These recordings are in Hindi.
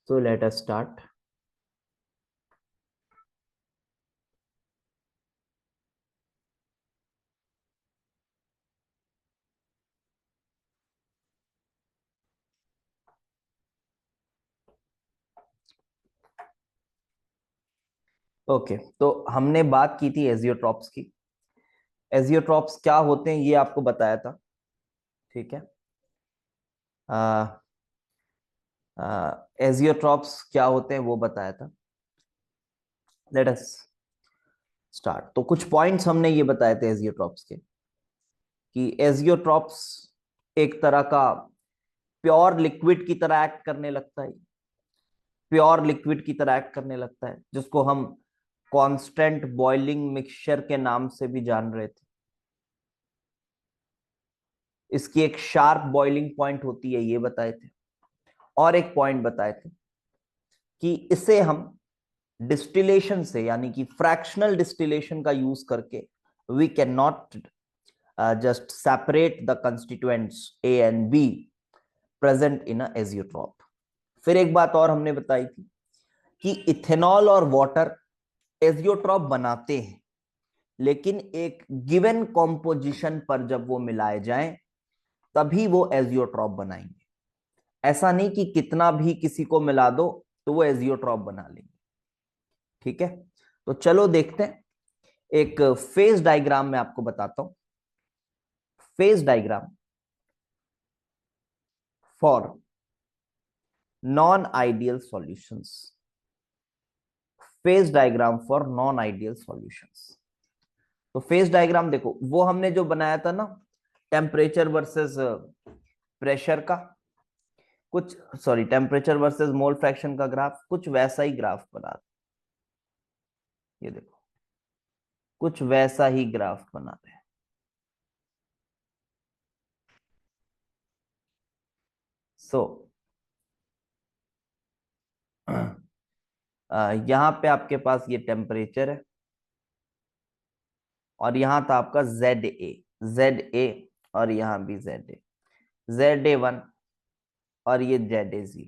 So let us start. Okay तो हमने बात की थी एजियोट्रॉप्स की। एजियोट्रॉप्स क्या होते हैं ये आपको बताया था। ठीक है। एजियोट्रॉप्स क्या होते हैं वो बताया था। Let us start. तो कुछ पॉइंट्स हमने ये बताए थे एजियोट्रॉप्स के कि एजियोट्रॉप्स एक तरह का प्योर लिक्विड की तरह एक्ट करने लगता है। प्योर लिक्विड की तरह एक्ट करने लगता है जिसको हम कांस्टेंट बॉइलिंग मिक्सचर के नाम से भी जान रहे थे। इसकी एक शार्प बॉइलिंग पॉइंट होती है ये बताए थे। और एक पॉइंट बताए थे कि इसे हम डिस्टिलेशन से यानी कि फ्रैक्शनल डिस्टिलेशन का यूज करके we can not just separate the constituents A and B present in a azeotrope. फिर एक बात और हमने बताई थी कि इथेनॉल और वाटर एजियोट्रॉप बनाते हैं, लेकिन एक गिवन कॉम्पोजिशन पर जब वो मिलाए जाएं तभी वो एजियोट्रॉप बनाएंगे। ऐसा नहीं कि कितना भी किसी को मिला दो तो वो एजियोट्रॉप बना लेंगे। ठीक है। तो चलो देखते हैं। एक फेज डायग्राम में आपको बताता हूं। Phase diagram for non ideal solutions. Phase diagram for non ideal solutions. तो फेज डायग्राम देखो, वो हमने जो बनाया था ना, टेम्परेचर वर्सेस प्रेशर का, कुछ sorry temperature versus mole fraction का ग्राफ, कुछ वैसा ही ग्राफ बना। ये देखो, कुछ वैसा ही ग्राफ बना रहे हैं। सो यहां पे आपके पास ये टेम्परेचर है और यहां था आपका जेड ए और यहां भी जेड ए 1 और ये जेड ए 0।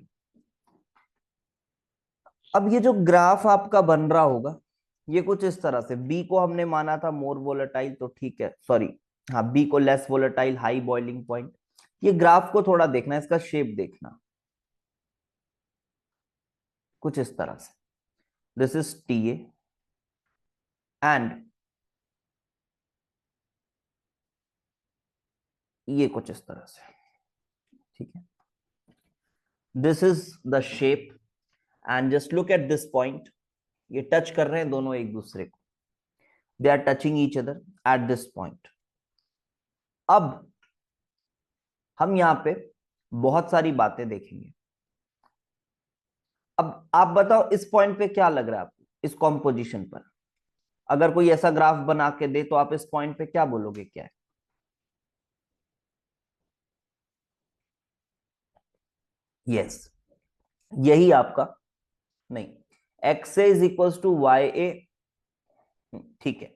अब ये जो ग्राफ आपका बन रहा होगा ये कुछ इस तरह से, बी को हमने माना था मोर वोलेटाइल, तो ठीक है, सॉरी हाँ, बी को less volatile, high boiling point. ये ग्राफ को थोड़ा देखना, इसका शेप देखना कुछ इस तरह से। This is T A and ये कुछ इस तरह से। ठीक है। This is the shape and just look at this point. ये टच कर रहे हैं दोनों एक दूसरे को, they are touching each other at this point. अब हम यहां पे बहुत सारी बातें देखेंगे। अब आप बताओ इस पॉइंट पे क्या लग रहा है आपको, इस कॉम्पोजिशन पर अगर कोई ऐसा ग्राफ बना के दे तो आप इस पॉइंट पे क्या बोलोगे, क्या है? यस, यही आपका, नहीं, X A is equal to Y A. ठीक है।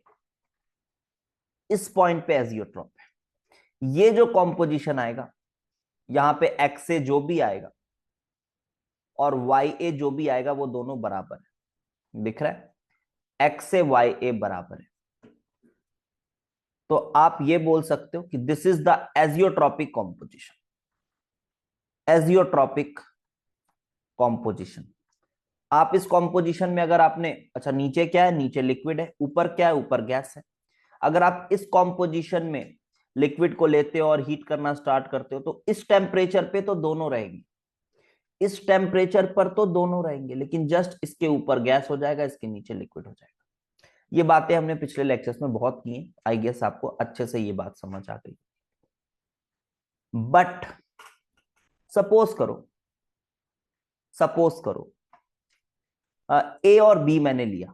इस पॉइंट पे एजियोट्रॉप है। ये जो कॉम्पोजिशन आएगा यहां पे एक्स ए जो भी आएगा और वाई ए जो भी आएगा वो दोनों बराबर है। दिख रहा है, एक्स से वाई ए बराबर है। तो आप ये बोल सकते हो कि this is the azeotropic composition. Azeotropic composition. आप इस कॉम्पोजिशन में अगर आपने, अच्छा नीचे क्या है, नीचे लिक्विड है, ऊपर क्या है, ऊपर गैस है। अगर आप इस कॉम्पोजिशन में लिक्विड को लेते हो और हीट करना स्टार्ट करते हो तो इस टेम्परेचर पे तो दोनों रहेंगे, इस टेम्परेचर पर तो दोनों रहेंगे, लेकिन जस्ट इसके ऊपर गैस हो जाएगा, इसके नीचे लिक्विड हो जाएगा। ये बातें हमने पिछले लेक्चर्स में बहुत की हैं। आई गेस आपको अच्छे से ये बात समझ आ गई। बट सपोज करो, सपोज करो ए और बी मैंने लिया,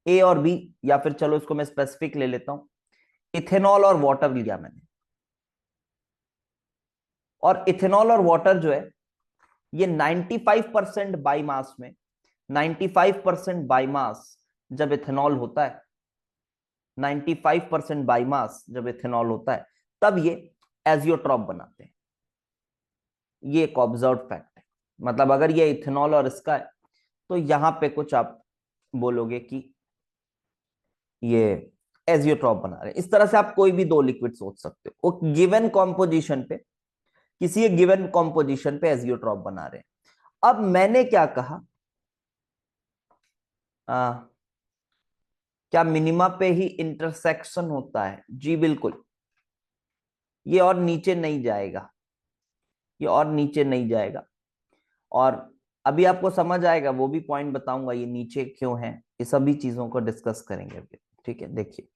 ए और बी, या फिर चलो इसको मैं स्पेसिफिक ले लेता हूं, इथेनॉल और वाटर लिया मैंने। और इथेनॉल और वाटर जो है ये 95% बाई मास में, 95% बाई मास जब इथेनॉल होता है, 95% बाई मास जब इथेनॉल होता है तब ये एजियोट्रॉप बनाते हैं। ये एक ऑब्जर्व फैक्ट है। मतलब अगर ये इथेनॉल और इसका है तो यहां पे कुछ आप बोलोगे कि ये एजियोट्रॉप बना रहे हैं। इस तरह से आप कोई भी दो लिक्विड सोच सकते हो, वो गिवन कॉम्पोजिशन पे, किसी एक गिवन कॉम्पोजिशन पे एजियोट्रॉप बना रहे हैं। अब मैंने क्या कहा, क्या मिनिमा पे ही इंटरसेक्शन होता है? जी बिल्कुल, ये और नीचे नहीं जाएगा, ये और नीचे नहीं जाएगा। और अभी आपको समझ आएगा, वो भी पॉइंट बताऊंगा ये नीचे क्यों है, ये सभी चीजों को डिस्कस करेंगे अभी। ठीक है, देखिए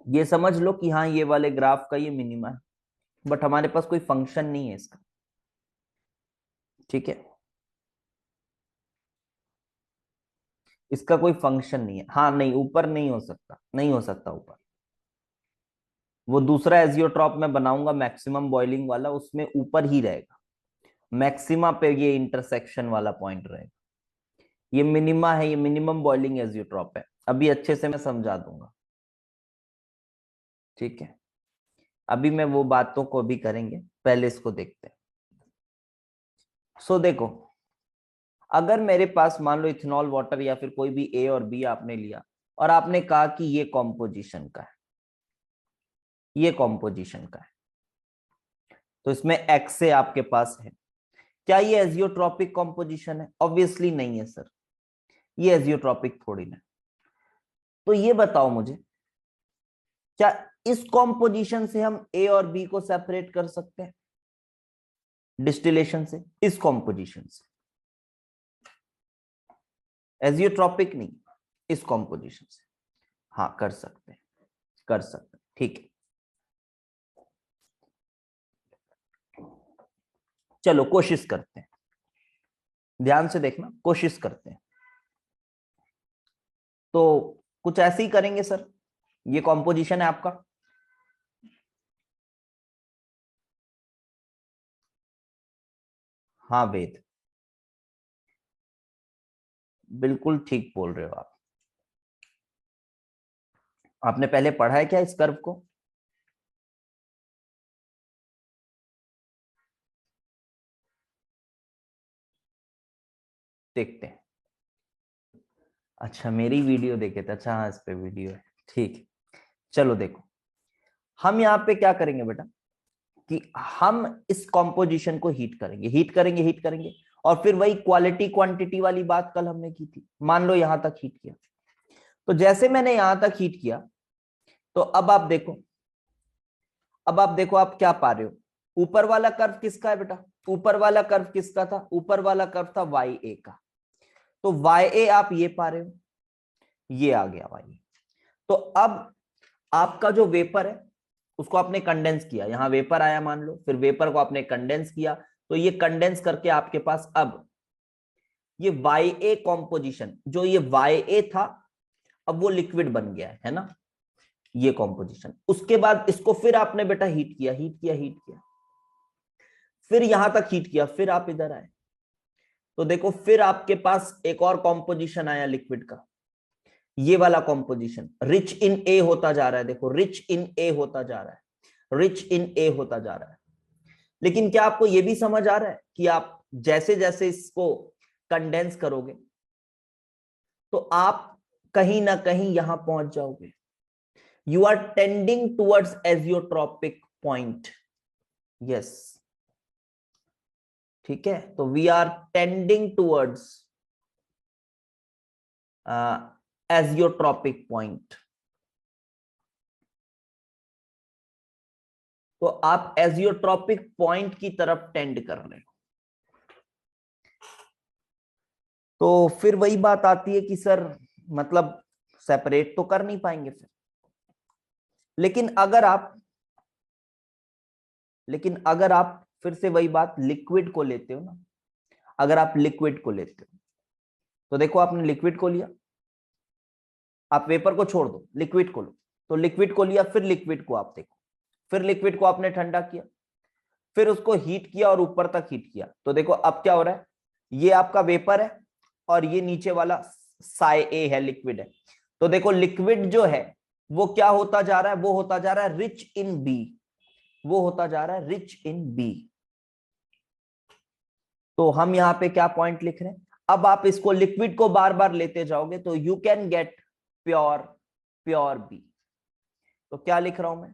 ये समझ लो कि हाँ ये वाले ग्राफ का ये मिनिमा है, बट हमारे पास कोई फंक्शन नहीं है इसका। ठीक है, इसका कोई फंक्शन नहीं है। हाँ नहीं, ऊपर नहीं हो सकता, नहीं हो सकता ऊपर। वो दूसरा एजियोट्रॉप मैं बनाऊंगा मैक्सिमम बॉइलिंग वाला, उसमें ऊपर ही रहेगा, मैक्सिमा पे ये इंटरसेक्शन वाला पॉइंट रहेगा। ये मिनिमा है, ये मिनिमम बॉइलिंग एजियोट्रॉप है, अभी अच्छे से मैं समझा दूंगा। ठीक है, अभी मैं वो बातों को भी करेंगे, पहले इसको देखते हैं। सो देखो, अगर मेरे पास मान लो इथेनॉल वाटर या फिर कोई भी ए और बी आपने लिया, और आपने कहा कि ये कॉम्पोजिशन का है, ये कॉम्पोजिशन का है, तो इसमें एक्स से आपके पास है, क्या ये एजियोट्रॉपिक कॉम्पोजिशन है? ऑब्वियसली नहीं है सर, ये एजियोट्रॉपिक थोड़ी ना। तो ये बताओ मुझे, क्या इस कॉम्पोजिशन से हम ए और बी को सेपरेट कर सकते हैं डिस्टिलेशन से? इस कॉम्पोजिशन से, एजियोट्रॉपिक नहीं, इस कॉम्पोजिशन से। हाँ कर सकते हैं, कर सकते हैं, ठीक है। चलो कोशिश करते हैं, ध्यान से देखना, कोशिश करते हैं। तो कुछ ऐसे ही करेंगे सर, ये कॉम्पोजिशन है आपका, हाँ वेद, बिल्कुल ठीक बोल रहे हो आप। आपने पहले पढ़ा है क्या इस कर्व को? देखते हैं। अच्छा मेरी वीडियो देखे थे, अच्छा हाँ इस पे वीडियो है, ठीक है। चलो देखो, हम यहाँ पे क्या करेंगे बेटा, कि हम इस कॉम्पोजिशन को हीट करेंगे, हीट करेंगे, हीट करेंगे, और फिर वही क्वालिटी क्वांटिटी वाली बात कल हमने की थी। मान लो यहां तक हीट किया, तो जैसे मैंने यहां तक हीट किया, तो अब आप देखो, अब आप देखो आप क्या पा रहे हो। ऊपर वाला कर्व किसका है बेटा? ऊपर वाला कर्व किसका था? ऊपर वाला कर्व था वाई ए का। तो वाई ए आप ये पा रहे हो, ये आ गया वाई। तो अब आपका जो वेपर है उसको आपने कंडेंस किया, यहां वेपर आया मान लो, फिर वेपर को आपने कंडेंस किया, तो ये कंडेंस करके आपके पास अब ये वाई ए कॉम्पोजिशन, जो ये वाई ए था, अब वो लिक्विड बन गया है ना, ये कॉम्पोजिशन। उसके बाद इसको फिर आपने बेटा हीट किया, हीट किया, हीट किया, फिर यहां तक हीट किया, फिर आप इधर आए, तो देखो फिर आपके पास एक और कॉम्पोजिशन आया लिक्विड का, ये वाला कॉम्पोजिशन रिच इन ए होता जा रहा है। देखो रिच इन ए होता जा रहा है, रिच इन ए होता जा रहा है। लेकिन क्या आपको यह भी समझ आ रहा है कि आप जैसे जैसे इसको कंडेंस करोगे तो आप कहीं ना कहीं यहां पहुंच जाओगे, you are tending towards azeotropic point. Yes, ठीक है, तो we are tending towards azeotropic point. तो आप एजियोट्रॉपिक पॉइंट की तरफ टेंड कर रहे हो। तो फिर वही बात आती है कि सर मतलब सेपरेट तो कर नहीं पाएंगे फिर। लेकिन अगर आप, लेकिन अगर आप फिर से वही बात लिक्विड को लेते हो ना, अगर आप लिक्विड को लेते हो, तो देखो आपने लिक्विड को लिया, आप वेपर को छोड़ दो, लिक्विड को लो, तो लिक्विड को लिया, फिर लिक्विड को आप देखो, फिर लिक्विड को आपने ठंडा किया, फिर उसको हीट किया और ऊपर तक हीट किया, तो देखो अब क्या हो रहा है, ये आपका वेपर है और ये नीचे वाला साई ए है, लिक्विड है। तो देखो लिक्विड जो है वो क्या होता जा रहा है, वो होता जा रहा है रिच इन बी, वो होता जा रहा है रिच इन बी। तो हम यहां पे क्या पॉइंट लिख रहे हैं, अब आप इसको लिक्विड को बार बार लेते जाओगे तो you can get pure pure B. तो क्या लिख रहा हूं मैं,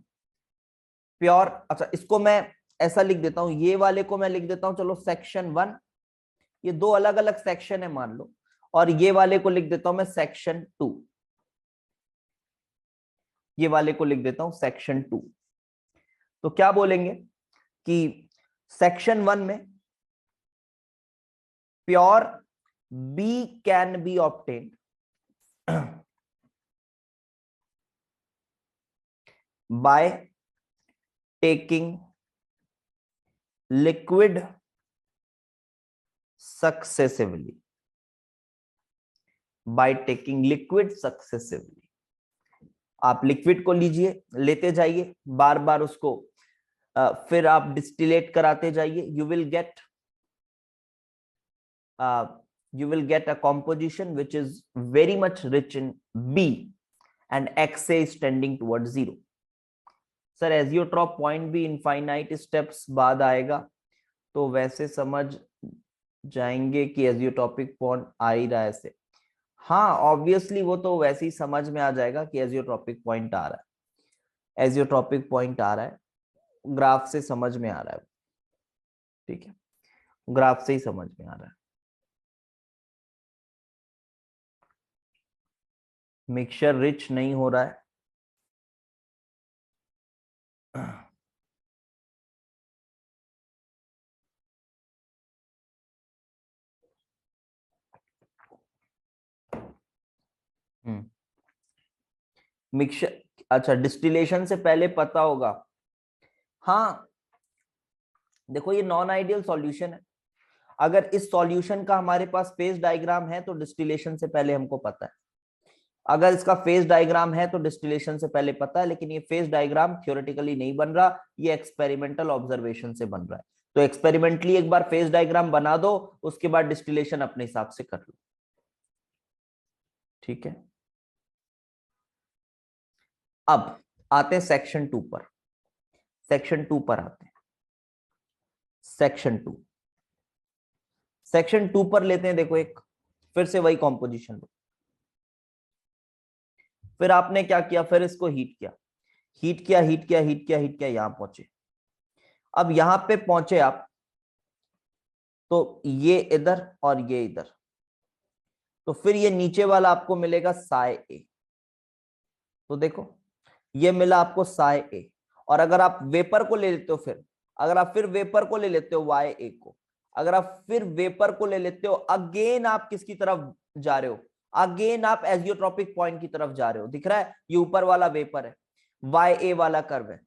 प्योर, अच्छा इसको मैं ऐसा लिख देता हूं, ये वाले को मैं लिख देता हूं चलो सेक्शन 1, ये दो अलग अलग सेक्शन है मान लो, और ये वाले को लिख देता हूं मैं सेक्शन 2, ये वाले को लिख देता हूं सेक्शन 2। तो क्या बोलेंगे कि सेक्शन 1 में pure B can be obtained by taking liquid successively, by taking liquid successively। आप लिक्विड को लीजिए, लेते जाइए बार बार उसको, फिर आप डिस्टिलेट कराते जाइए, you will get a composition which is very much rich in B and XA is tending towards 0। Sir azeotrope point भी इनफाइनाइट स्टेप्स बाद आएगा, तो वैसे समझ जाएंगे कि एजियोट्रॉपिक पॉइंट आ ही रहा है ऐसे। हाँ ऑब्वियसली वो तो वैसे ही समझ में आ जाएगा कि एजियोट्रॉपिक पॉइंट आ रहा है, एजियोट्रॉपिक पॉइंट आ रहा है, ग्राफ से समझ में आ रहा है, ठीक है, ग्राफ से ही समझ में आ रहा है। मिक्सचर रिच नहीं हो रहा है, मिक्सचर, अच्छा डिस्टिलेशन से पहले पता होगा। हाँ देखो ये नॉन आइडियल सॉल्यूशन है, अगर इस सॉल्यूशन का हमारे पास फेज डायग्राम है तो डिस्टिलेशन से पहले हमको पता है, अगर इसका फेज डायग्राम है तो डिस्टिलेशन से पहले पता है, लेकिन ये फेज डायग्राम थ्योरेटिकली नहीं बन रहा, ये एक्सपेरिमेंटल ऑब्जर्वेशन से बन रहा है। तो एक्सपेरिमेंटली एक बार फेज डायग्राम बना दो, उसके बाद डिस्टिलेशन अपने हिसाब से कर लो, ठीक है। अब आते हैं सेक्शन 2 पर, सेक्शन 2 पर आते हैं, सेक्शन 2, सेक्शन 2 पर लेते हैं, देखो एक फिर से वही कॉम्पोजिशन लो, फिर आपने क्या किया, फिर इसको हीट किया, हीट किया हीट किया हीट किया हीट किया, यहां पहुंचे। अब यहां पे पहुंचे आप, तो ये इधर और ये इधर, तो फिर ये नीचे वाला आपको मिलेगा साई ए। तो देखो ये मिला आपको साई ए, और अगर आप वेपर को ले लेते हो, फिर अगर आप फिर वेपर को ले लेते हो वाई ए को, अगर आप फिर वेपर को ले लेते हो, अगेन आप किसकी तरफ जा रहे हो, अगेन आप एजियोट्रॉपिक पॉइंट की तरफ जा रहे हो। दिख रहा है ये ऊपर वाला वेपर है, वाई ए वाला कर्व है,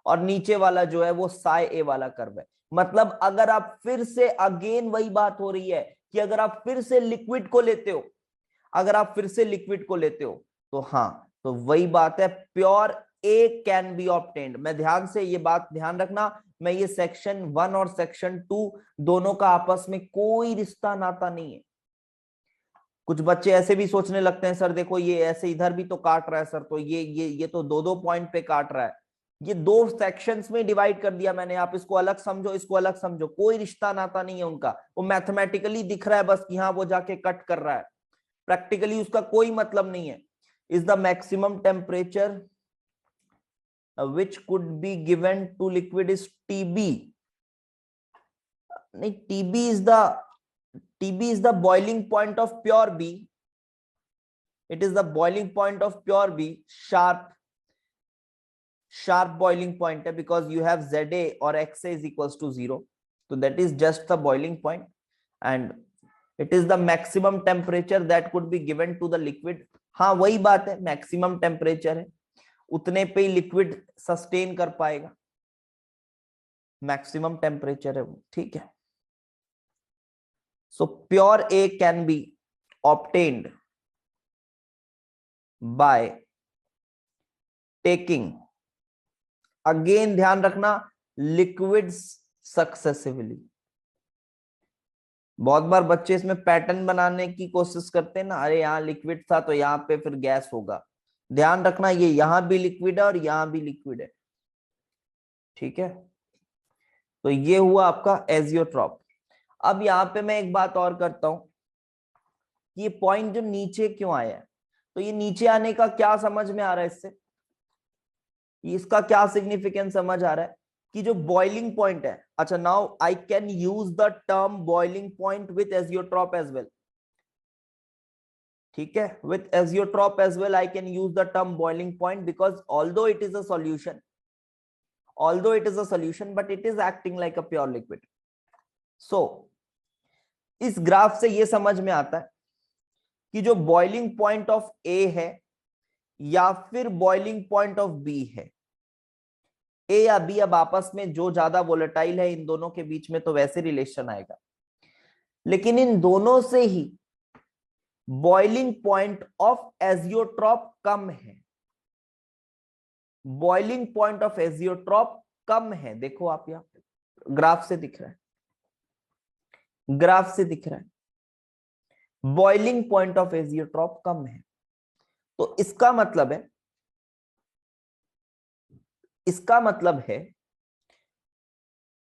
और नीचे वाला जो है वो साई ए वाला कर्व है। मतलब अगर आप फिर से, अगेन वही बात हो रही है कि अगर आप फिर से लिक्विड को लेते हो, अगर आप फिर से लिक्विड को लेते हो, तो हाँ तो वही बात है, pure A can be obtained. मैं ध्यान से ये बात ध्यान रखना, मैं ये सेक्शन 1 और सेक्शन 2 दोनों का आपस में कोई रिश्ता नाता नहीं है। कुछ बच्चे ऐसे भी सोचने लगते हैं सर देखो ये ऐसे इधर भी तो काट रहा है सर, तो ये तो दो दो पॉइंट पे काट रहा है, ये दो सेक्शंस में डिवाइड कर दिया मैंने, आप इसको अलग समझो इसको अलग समझो, कोई रिश्ता नाता नहीं है उनका, वो मैथमेटिकली दिख रहा है बस कि हाँ वो जाके कट कर रहा है, प्रैक्टिकली उसका कोई मतलब नहीं है। Is the maximum temperature which could be given to liquid is TB, नहीं TB is the boiling point of pure B, it is the boiling point of pure B, sharp boiling point है, because you have ZA or XA is equals to 0, so that is just the boiling point and it is the maximum temperature that could be given to the liquid। हाँ वही बात है, मैक्सिमम टेम्परेचर है, उतने पे ही लिक्विड सस्टेन कर पाएगा, मैक्सिमम टेम्परेचर है वो, ठीक है। So pure A can be obtained by taking, again ध्यान रखना, लिक्विड्स सक्सेसिवली। बहुत बार बच्चे इसमें पैटर्न बनाने की कोशिश करते हैं ना, अरे यहाँ लिक्विड था तो यहाँ पे फिर गैस होगा, ध्यान रखना ये यहां भी लिक्विड है और यहां भी लिक्विड है, ठीक है, तो ये हुआ आपका एजियोट्रॉप। अब यहां पे मैं एक बात और करता हूं, ये पॉइंट जो नीचे क्यों आया है, तो ये नीचे आने का क्या समझ में आ रहा है इससे, इसका क्या सिग्निफिकेंस समझ आ रहा है कि जो बॉइलिंग पॉइंट है, अच्छा now I can use the term boiling point with azeotrope as well. ठीक है, with azeotrope as well I can use the term boiling point because although it is a solution, although it is a solution but it is acting like a pure liquid. So इस ग्राफ से ये समझ में आता है कि जो बॉइलिंग पॉइंट ऑफ ए है या फिर बॉइलिंग पॉइंट ऑफ बी है, ए या बी अब आपस में जो ज्यादा वोलेटाइल है इन दोनों के बीच में तो वैसे रिलेशन आएगा, लेकिन इन दोनों से ही बॉइलिंग पॉइंट ऑफ एजियोट्रॉप कम है, बॉइलिंग पॉइंट ऑफ एजियोट्रॉप कम है। देखो आप यहां ग्राफ से दिख रहा है, ग्राफ से दिख रहा है बॉइलिंग पॉइंट ऑफ एजियोट्रॉप कम है। तो इसका मतलब है, इसका मतलब है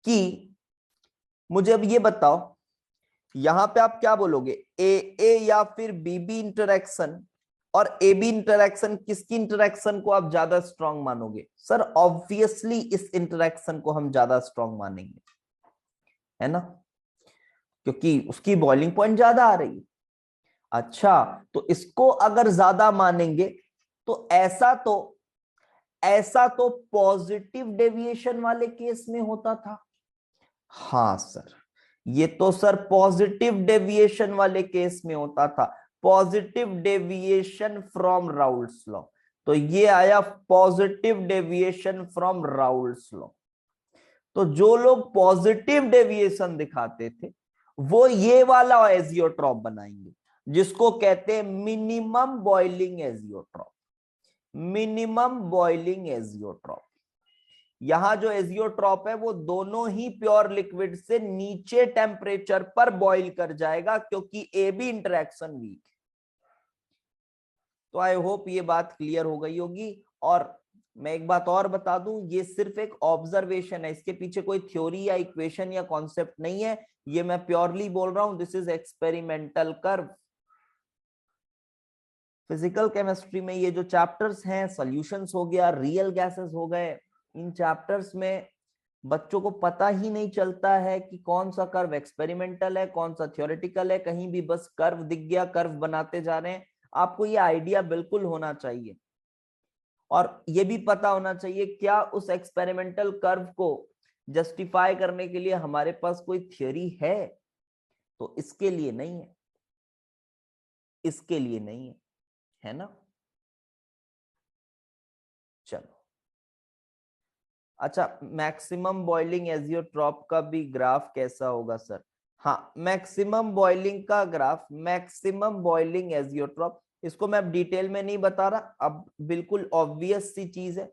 कि मुझे अब ये बताओ, यहां पे आप क्या बोलोगे, ए या फिर बीबी इंटरेक्शन और ए बी इंटरेक्शन, किसकी इंटरेक्शन को आप ज्यादा स्ट्रांग मानोगे? सर ऑब्वियसली इस इंटरेक्शन को हम ज्यादा स्ट्रांग मानेंगे, है ना, क्योंकि उसकी बॉइलिंग पॉइंट ज्यादा आ रही है। अच्छा, तो इसको अगर ज्यादा मानेंगे तो ऐसा तो पॉजिटिव डेविएशन वाले केस में होता था। हाँ सर, ये तो सर पॉजिटिव डेविएशन वाले केस में होता था, positive deviation from Raoult's law. तो ये आया positive deviation from Raoult's law. तो जो लोग पॉजिटिव डेविएशन दिखाते थे वो ये वाला एजियोट्रॉप बनाएंगे जिसको कहते हैं minimum boiling azeotrope, minimum boiling azeotrope. यहां जो एजियोट्रॉप है वो दोनों ही प्योर लिक्विड से नीचे टेम्परेचर पर बॉइल कर जाएगा क्योंकि ए बी इंटरेक्शन वीक। तो आई होप ये बात क्लियर हो गई होगी। और मैं एक बात और बता दूं, ये सिर्फ एक ऑब्जर्वेशन है, इसके पीछे कोई थ्योरी या इक्वेशन या कॉन्सेप्ट नहीं है, ये मैं प्योरली बोल रहा हूं, this is experimental curve. Physical chemistry में ये जो चैप्टर्स हैं, सॉल्यूशंस हो गया, रियल गैसेस हो गए, इन चैप्टर्स में बच्चों को पता ही नहीं चलता है कि कौन सा कर्व एक्सपेरिमेंटल है, कौन सा थ्योरेटिकल है, कहीं भी बस कर्व दिख गया कर्व बनाते जा रहे हैं। आपको ये आइडिया बिल्कुल होना चाहिए और ये भी पता होना चाहिए क्या उस एक्सपेरिमेंटल कर्व को जस्टिफाई करने के लिए हमारे पास कोई थ्योरी है। तो इसके लिए नहीं है, इसके लिए नहीं है ना। चलो, अच्छा मैक्सिमम बॉइलिंग एजियोट्रॉप का भी ग्राफ कैसा होगा सर? हाँ, मैक्सिमम बॉइलिंग का ग्राफ, मैक्सिमम बॉइलिंग एजियोट्रॉप, इसको मैं अब डिटेल में नहीं बता रहा, अब बिल्कुल ऑब्वियस सी चीज है,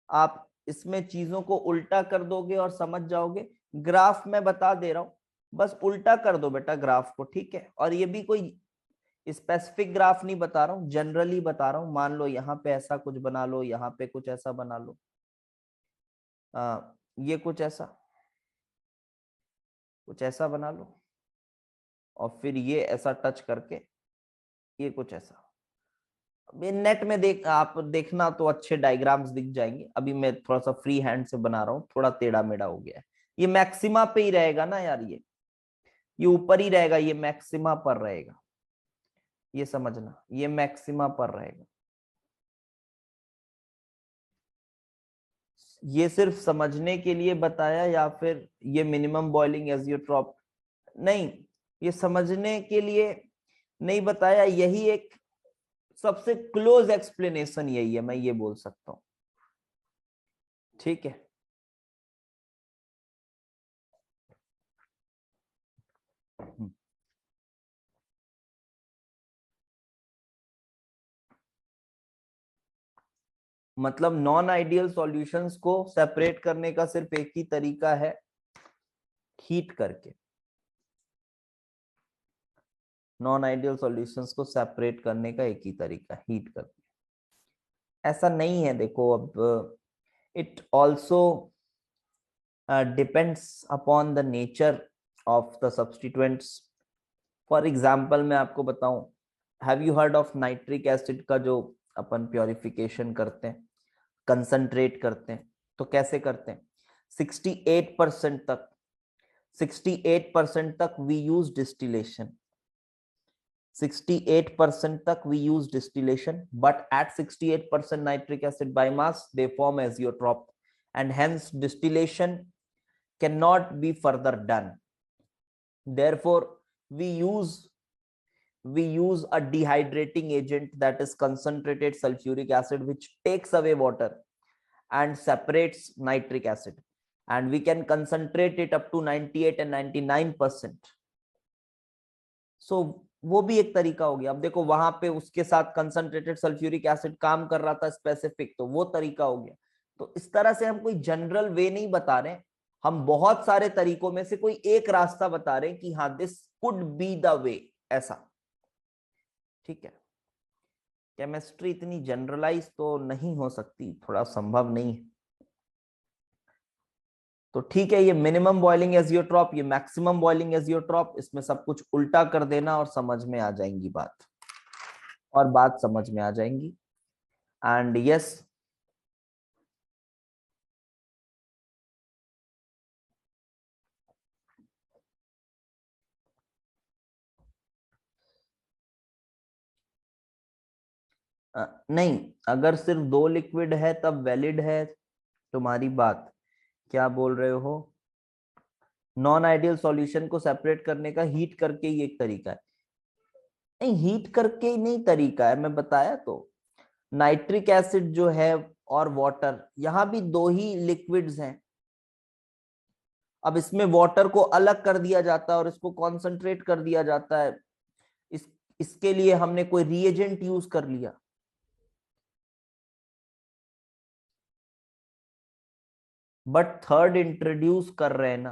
आप इसमें चीजों को उल्टा कर दोगे और समझ जाओगे। ग्राफ मैं बता दे रहा हूं, बस उल्टा कर दो बेटा ग्राफ को, ठीक है। और ये भी कोई स्पेसिफिक ग्राफ नहीं बता रहा हूँ, जनरली बता रहा हूँ। मान लो यहाँ पे ऐसा कुछ बना लो, यहाँ पे कुछ ऐसा बना लो, ये कुछ ऐसा बना लो, और फिर ये ऐसा टच करके ये कुछ ऐसा। अभी नेट में देख, आप देखना तो अच्छे डायग्राम्स दिख जाएंगे, अभी मैं थोड़ा सा फ्री हैंड से बना रहा हूँ, थोड़ा टेढ़ा मेढ़ा हो गया है। ये मैक्सिमा पे ही रहेगा ना यार, ये ऊपर ही रहेगा, ये मैक्सिमा पर रहेगा, ये समझना, ये मैक्सिमा पर रहेगा। ये सिर्फ समझने के लिए बताया या फिर ये मिनिमम बॉइलिंग एजियोट्रॉप? नहीं, ये समझने के लिए नहीं बताया, यही एक सबसे क्लोज एक्सप्लेनेशन यही है, मैं ये बोल सकता हूं, ठीक है। मतलब नॉन आइडियल सॉल्यूशंस को सेपरेट करने का सिर्फ एक ही तरीका है, हीट करके। नॉन आइडियल सॉल्यूशंस को सेपरेट करने का एक ही तरीका, हीट करके। ऐसा नहीं है, देखो अब it also depends upon the nature of the substituents. For example मैं आपको बताऊं, have you heard of nitric acid का जो अपन प्योरिफिकेशन करते हैं, कंसंट्रेट करते हैं, तो कैसे करते हैं? 68% तक 68% तक वी यूज डिस्टिलेशन, 68% तक we use distillation, but at 68% nitric acid biomass they form azeotrope, and hence distillation cannot be further done. Therefore we use a dehydrating agent, that is concentrated sulfuric acid, which takes away water and separates nitric acid, and we can concentrate it up to 98 and 99%. So वो भी एक तरीका हो गया। अब देखो वहां पे उसके साथ कंसंट्रेटेड सल्फ्यूरिक एसिड काम कर रहा था स्पेसिफिक, तो वो तरीका हो गया। तो इस तरह से हम कोई जनरल वे नहीं बता रहे, हम बहुत सारे तरीकों में से कोई एक रास्ता बता रहे हैं कि हाँ this could be the way, ऐसा। ठीक है, केमिस्ट्री इतनी जनरलाइज तो नहीं हो सकती, थोड़ा संभव नहीं है। तो ठीक है, ये मिनिमम बॉइलिंग एजियोट्रॉप, ये मैक्सिमम बॉइलिंग एजियोट्रॉप, इसमें सब कुछ उल्टा कर देना और समझ में आ जाएंगी बात, और बात समझ में आ जाएंगी। एंड यस, नहीं, अगर सिर्फ 2 लिक्विड है तब वैलिड है तुम्हारी बात। क्या बोल रहे हो? नॉन आइडियल सॉल्यूशन को सेपरेट करने का हीट करके ही एक तरीका है। नहीं, हीट करके ही नहीं तरीका है, मैं बताया तो। नाइट्रिक एसिड जो है और वाटर, यहां भी 2 ही लिक्विड्स हैं। अब इसमें वाटर को अलग कर दिया जाता है और इसको कॉन्सेंट्रेट कर दिया जाता है, इसके लिए हमने कोई रिएजेंट यूज कर लिया। बट थर्ड इंट्रोड्यूस कर रहे हैं ना,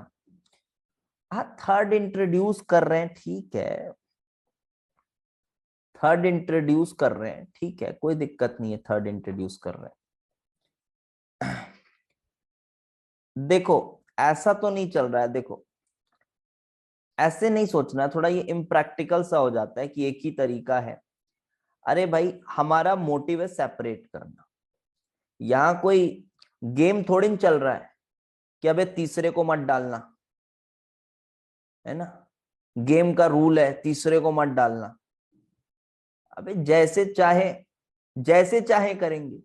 हाँ थर्ड इंट्रोड्यूस कर रहे हैं, ठीक है, थर्ड इंट्रोड्यूस कर रहे हैं, ठीक है, कोई दिक्कत नहीं है, थर्ड इंट्रोड्यूस कर रहे हैं। देखो ऐसा तो नहीं चल रहा है, देखो ऐसे नहीं सोचना है, थोड़ा ये इम्प्रैक्टिकल सा हो जाता है कि एक ही तरीका है। अरे भाई, हमारा मोटिव है सेपरेट करना, यहां कोई गेम थोड़ी चल रहा है कि अबे तीसरे को मत डालना, है ना। गेम का रूल है तीसरे को मत डालना। अबे जैसे चाहे करेंगे,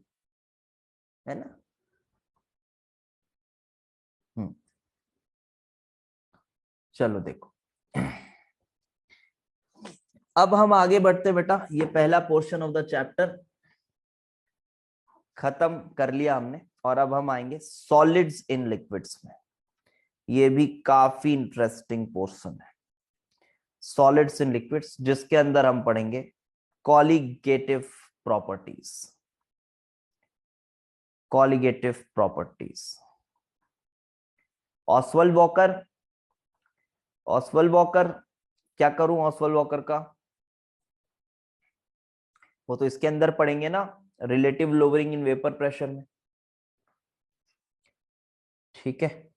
है ना। चलो देखो, अब हम आगे बढ़ते बेटा, ये पहला पोर्शन ऑफ द चैप्टर खत्म कर लिया हमने, और अब हम आएंगे सॉलिड्स इन लिक्विड्स में। ये भी काफी इंटरेस्टिंग पोर्शन है, सॉलिड्स इन लिक्विड्स, जिसके अंदर हम पढ़ेंगे colligative properties. Colligative properties, Oswald walker, Oswald walker, क्या करूं ऑसवाल्ड वॉकर का? वो तो इसके अंदर पढ़ेंगे ना, relative lowering in vapour pressure में। ठीक है,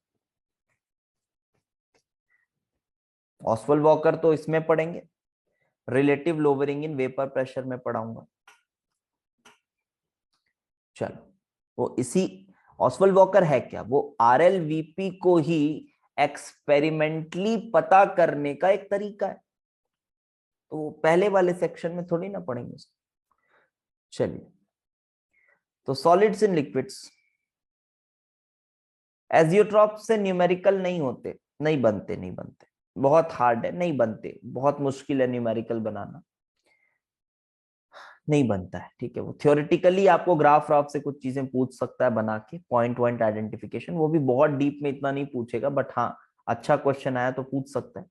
ऑसवाल्ड वॉकर तो इसमें पढ़ेंगे, relative lowering in vapour pressure में पढ़ाऊंगा। चलो, वो इसी ऑसवाल्ड वॉकर है क्या? वो आरएलवीपी को ही एक्सपेरिमेंटली पता करने का एक तरीका है, तो पहले वाले सेक्शन में थोड़ी ना पढ़ेंगे। चलिए, तो सॉलिड्स इन लिक्विड्स, एजियोट्रॉप से न्यूमेरिकल नहीं होते, नहीं बनते, नहीं बनते, बहुत हार्ड है, नहीं बनते, बहुत मुश्किल है न्यूमेरिकल बनाना, नहीं बनता है। ठीक है, वो थ्योरेटिकली आपको ग्राफ राफ से कुछ चीजें पूछ सकता है बना के, पॉइंट पॉइंट आइडेंटिफिकेशन, वो भी बहुत डीप में इतना नहीं पूछेगा, बट हाँ अच्छा क्वेश्चन आया तो पूछ सकता है,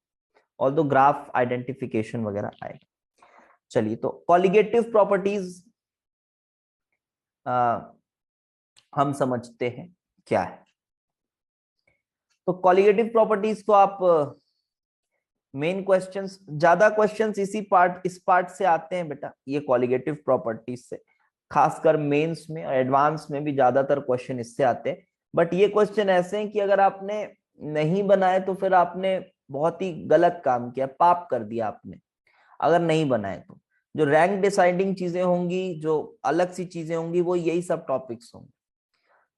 और तो ग्राफ आइडेंटिफिकेशन वगैरह आएगा। चलिए, तो कॉलिगेटिव प्रॉपर्टीज हम समझते हैं क्या है। तो कॉलिगेटिव प्रॉपर्टीज तो आप मेन क्वेश्चंस, ज्यादा क्वेश्चंस इस पार्ट से आते हैं बेटा, ये कॉलिगेटिव प्रॉपर्टीज से, खासकर मेंस में और एडवांस में भी ज्यादातर क्वेश्चन इससे आते हैं। बट ये क्वेश्चन ऐसे हैं कि अगर आपने नहीं बनाए तो फिर आपने बहुत ही गलत काम किया, पाप कर दिया आपने अगर नहीं बनाए तो। जो रैंक डिसाइडिंग चीजें होंगी, जो अलग सी चीजें होंगी, वो यही सब टॉपिक्स होंगे,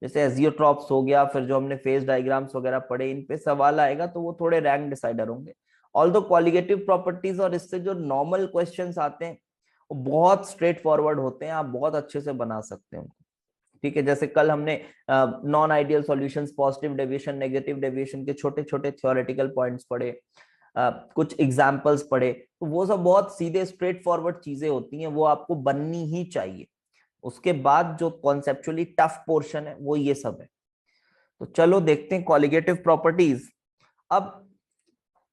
जैसे एजियोट्रॉप्स हो गया, फिर जो हमने फेज डायग्राम्स वगैरह पढ़े, इन पे सवाल आएगा तो वो थोड़े रैंक डिसाइडर होंगे। ऑल्दो क्वालिटेटिव प्रॉपर्टीज और इससे जो नॉर्मल क्वेश्चंस आते हैं वो बहुत स्ट्रेट फॉरवर्ड होते हैं, आप बहुत अच्छे से बना सकते हैं उनको। ठीक है, जैसे कल हमने non ideal solutions, positive deviation, negative deviation के छोटे छोटे थ्योरेटिकल पॉइंट्स पढ़े, कुछ एग्जाम्पल्स पढ़े, तो वो सब बहुत सीधे स्ट्रेट फॉरवर्ड चीजें होती हैं, वो आपको बननी ही चाहिए। उसके बाद जो कॉन्सेप्चुअली टफ पोर्शन है वो ये सब है। तो चलो देखते हैं कॉलिगेटिव प्रॉपर्टीज। अब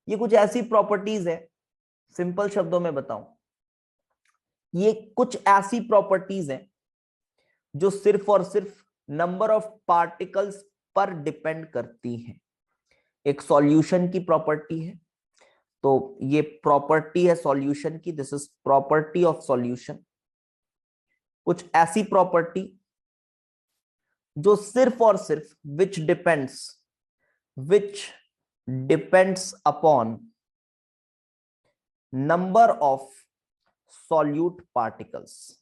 ये कुछ ऐसी प्रॉपर्टीज है, सिंपल शब्दों में बताऊं, ये कुछ ऐसी प्रॉपर्टीज हैं जो सिर्फ और सिर्फ नंबर ऑफ पार्टिकल्स पर डिपेंड करती हैं। एक सॉल्यूशन की प्रॉपर्टी है, तो ये प्रॉपर्टी है सॉल्यूशन की, this is property of solution. कुछ ऐसी प्रॉपर्टी जो सिर्फ और सिर्फ which depends upon number of solute particles,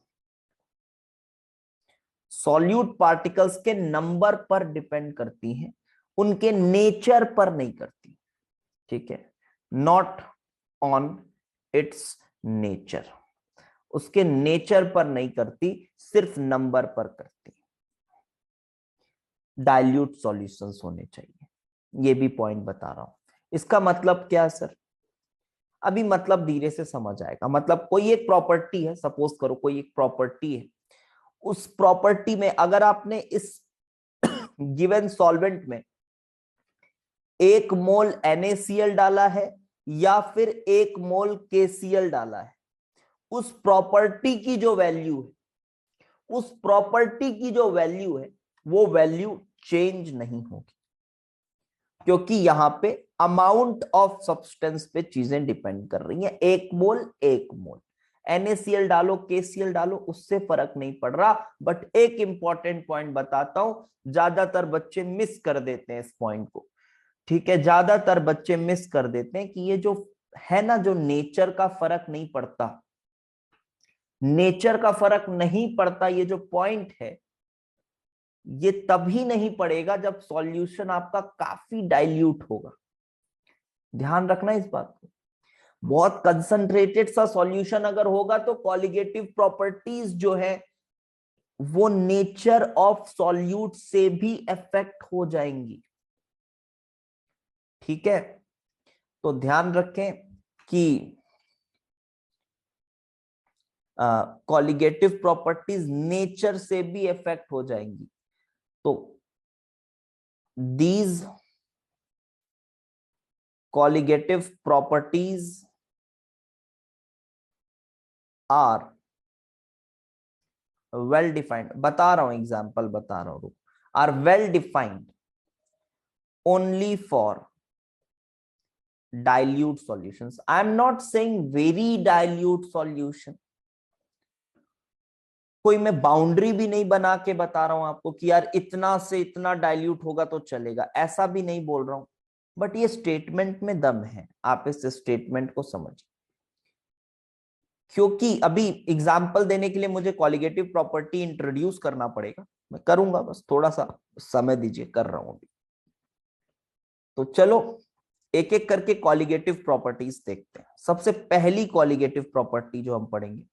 solute particles के नंबर पर डिपेंड करती हैं, उनके नेचर पर नहीं करती। ठीक है, नॉट ऑन इट्स नेचर, उसके नेचर पर नहीं करती, सिर्फ नंबर पर करती। डाइल्यूट सॉल्यूशंस होने चाहिए, ये भी पॉइंट बता रहा हूं। इसका मतलब क्या है सर? अभी मतलब धीरे से समझ आएगा। मतलब कोई एक प्रॉपर्टी है, सपोज करो कोई एक प्रॉपर्टी है, उस प्रॉपर्टी में अगर आपने इस गिवन सॉल्वेंट में 1 मोल NaCl डाला है या फिर 1 मोल KCl डाला है, उस प्रॉपर्टी की जो वैल्यू है, उस प्रॉपर्टी की जो वैल्यू है, वो वैल्यू चेंज नहीं होगी, क्योंकि यहां पे अमाउंट ऑफ सब्सटेंस पे चीजें डिपेंड कर रही हैं। 1 मोल 1 मोल, NaCl डालो KCl डालो, उससे फर्क नहीं पड़ रहा। बट एक इंपॉर्टेंट पॉइंट बताता हूं, ज्यादातर बच्चे मिस कर देते हैं इस पॉइंट को। ठीक है, ज्यादातर बच्चे मिस कर देते हैं कि ये जो है ना, जो नेचर का फर्क नहीं पड़ता, नेचर का फर्क नहीं पड़ता, ये जो पॉइंट है, ये तभी नहीं पड़ेगा जब सॉल्यूशन आपका काफी डाइल्यूट होगा। ध्यान रखना इस बात को। बहुत कंसंट्रेटेड सा सॉल्यूशन अगर होगा तो कॉलिगेटिव प्रॉपर्टीज जो है वो नेचर ऑफ सॉल्यूट से भी अफेक्ट हो जाएंगी। ठीक है, तो ध्यान रखें कि कॉलिगेटिव प्रॉपर्टीज नेचर से भी अफेक्ट हो जाएंगी। तो these colligative properties are well defined, बता रहा हूं एग्जाम्पल बता रहा हूं, are well defined only for dilute solutions. I am not saying very dilute solution. कोई मैं बाउंड्री भी नहीं बना के बता रहा हूं आपको कि यार इतना से इतना डाइल्यूट होगा तो चलेगा, ऐसा भी नहीं बोल रहा हूं। बट ये स्टेटमेंट में दम है, आप इस स्टेटमेंट को समझिए। क्योंकि अभी एग्जाम्पल देने के लिए मुझे कॉलिगेटिव प्रॉपर्टी इंट्रोड्यूस करना पड़ेगा, मैं करूंगा, बस थोड़ा सा समय दीजिए, कर रहा हूं अभी। तो चलो एक एक करके कॉलिगेटिव प्रॉपर्टीज देखते हैं। सबसे पहली कॉलिगेटिव प्रॉपर्टी जो हम पढ़ेंगे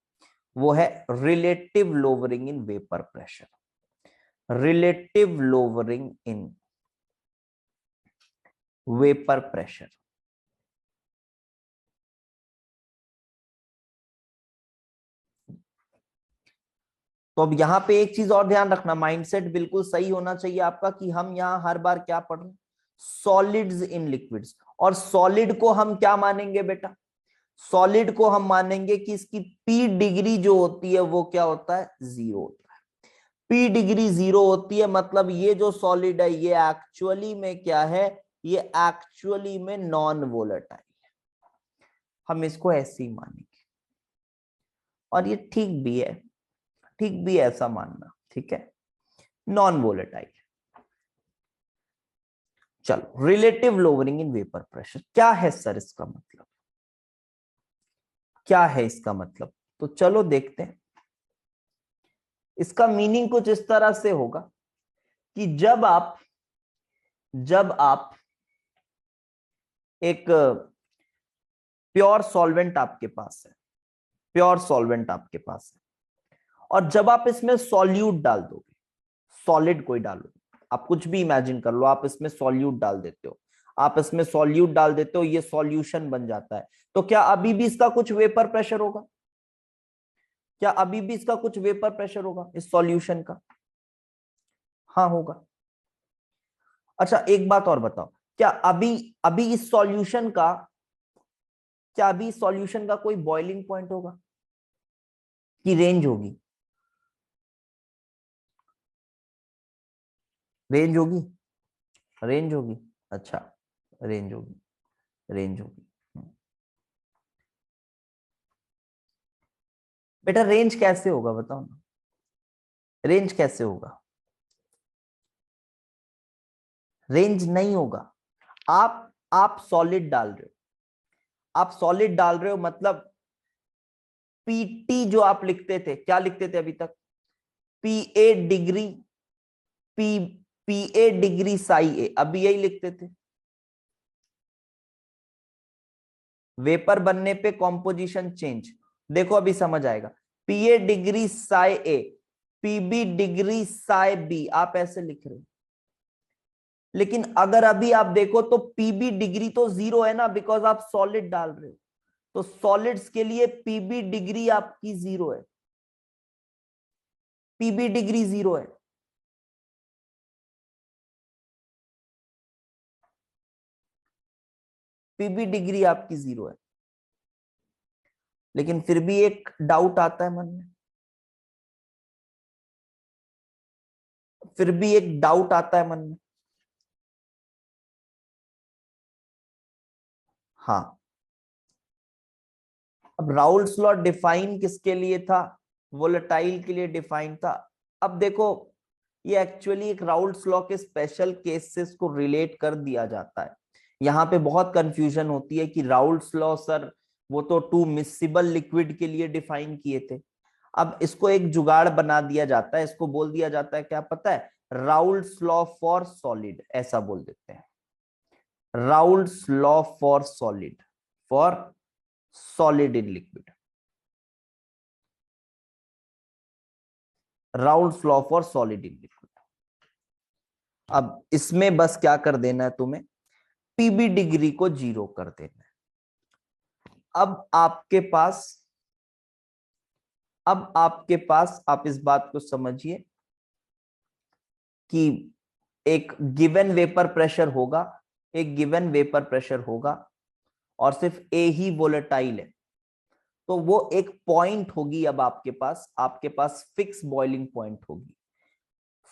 वो है relative lowering in vapour pressure. Relative lowering in vapour pressure. तो अब यहां पे एक चीज और ध्यान रखना, माइंडसेट बिल्कुल सही होना चाहिए आपका कि हम यहां हर बार क्या पढ़ रहे हैं, सॉलिड्स इन लिक्विड्स। और सॉलिड को हम क्या मानेंगे बेटा? सॉलिड को हम मानेंगे कि इसकी पी डिग्री जो होती है वो क्या होता है? 0 होता है। पी डिग्री 0 होती है, मतलब ये जो सॉलिड है ये एक्चुअली में क्या है? ये एक्चुअली में नॉन वोलेटाइल है। हम इसको ऐसे ही मानेंगे, और ये ठीक भी है, ठीक भी है ऐसा मानना। ठीक है, नॉन वोलेटाइल। चलो, relative lowering in vapour pressure क्या है सर, इसका मतलब क्या है, इसका मतलब तो चलो देखते हैं। इसका मीनिंग कुछ इस तरह से होगा कि जब आप एक प्योर सॉल्वेंट आपके पास है, प्योर सॉल्वेंट आपके पास है, और जब आप इसमें सॉल्यूट डाल दोगे, सॉलिड कोई डालो, आप कुछ भी इमेजिन कर लो, आप इसमें सॉल्यूट डाल देते हो, आप इसमें सॉल्यूट डाल देते हो, ये सॉल्यूशन बन जाता है, तो क्या अभी भी इसका कुछ वेपर प्रेशर होगा? क्या अभी भी इसका कुछ वेपर प्रेशर होगा इस सॉल्यूशन का? हाँ होगा। अच्छा एक बात और बताओ, क्या अभी अभी इस सॉल्यूशन का क्या अभी इस सॉल्यूशन का कोई बॉइलिंग पॉइंट होगा कि रेंज होगी? रेंज होगी, रेंज होगी। अच्छा, रेंज होगी, रेंज होगी। बेटा रेंज कैसे होगा बताओ ना, रेंज कैसे होगा? रेंज नहीं होगा। आप सॉलिड डाल रहे हो, आप सॉलिड डाल रहे हो मतलब पीटी जो आप लिखते थे, क्या लिखते थे अभी तक? P A degree, P P A degree psi A, अभी यही लिखते थे। वेपर बनने पे कॉम्पोजिशन चेंज, देखो अभी समझ आएगा। P A degree psi A, PB degree psi B, आप ऐसे लिख रहे हो, लेकिन अगर अभी आप देखो तो पीबी डिग्री तो जीरो है ना, बिकॉज आप सॉलिड डाल रहे हो, तो सॉलिड्स के लिए पीबी डिग्री आपकी जीरो है, पीबी डिग्री जीरो है। पीबी डिग्री आपकी जीरो है, लेकिन फिर भी एक डाउट आता है मन में, फिर भी एक डाउट आता है मन में। हाँ, अब राउल्स लॉ डिफाइन किसके लिए था? वोलेटाइल के लिए डिफाइन था। अब देखो, ये एक्चुअली एक राउल्स लॉ के स्पेशल केसेस को रिलेट कर दिया जाता है। यहाँ पे बहुत कंफ्यूजन होती है कि राउल्स लॉ सर वो तो टू मिसिबल लिक्विड के लिए डिफाइन किए थे। अब इसको एक जुगाड़ बना दिया जाता है, इसको बोल दिया जाता है क्या पता है? राउल्स लॉ फॉर सॉलिड, ऐसा बोल देते हैं। Raoult's law for solid, for solid in liquid, Raoult's law for solid in liquid. अब इसमें बस क्या कर देना है तुम्हें? पीबी डिग्री को जीरो कर देना है। अब आपके पास अब आपके पास आप इस बात को समझिए कि एक गिवन वेपर प्रेशर होगा, एक गिवन वेपर प्रेशर होगा, और सिर्फ ए ही वोलेटाइल है, तो वो एक पॉइंट होगी। अब आपके पास फिक्स बॉइलिंग पॉइंट होगी,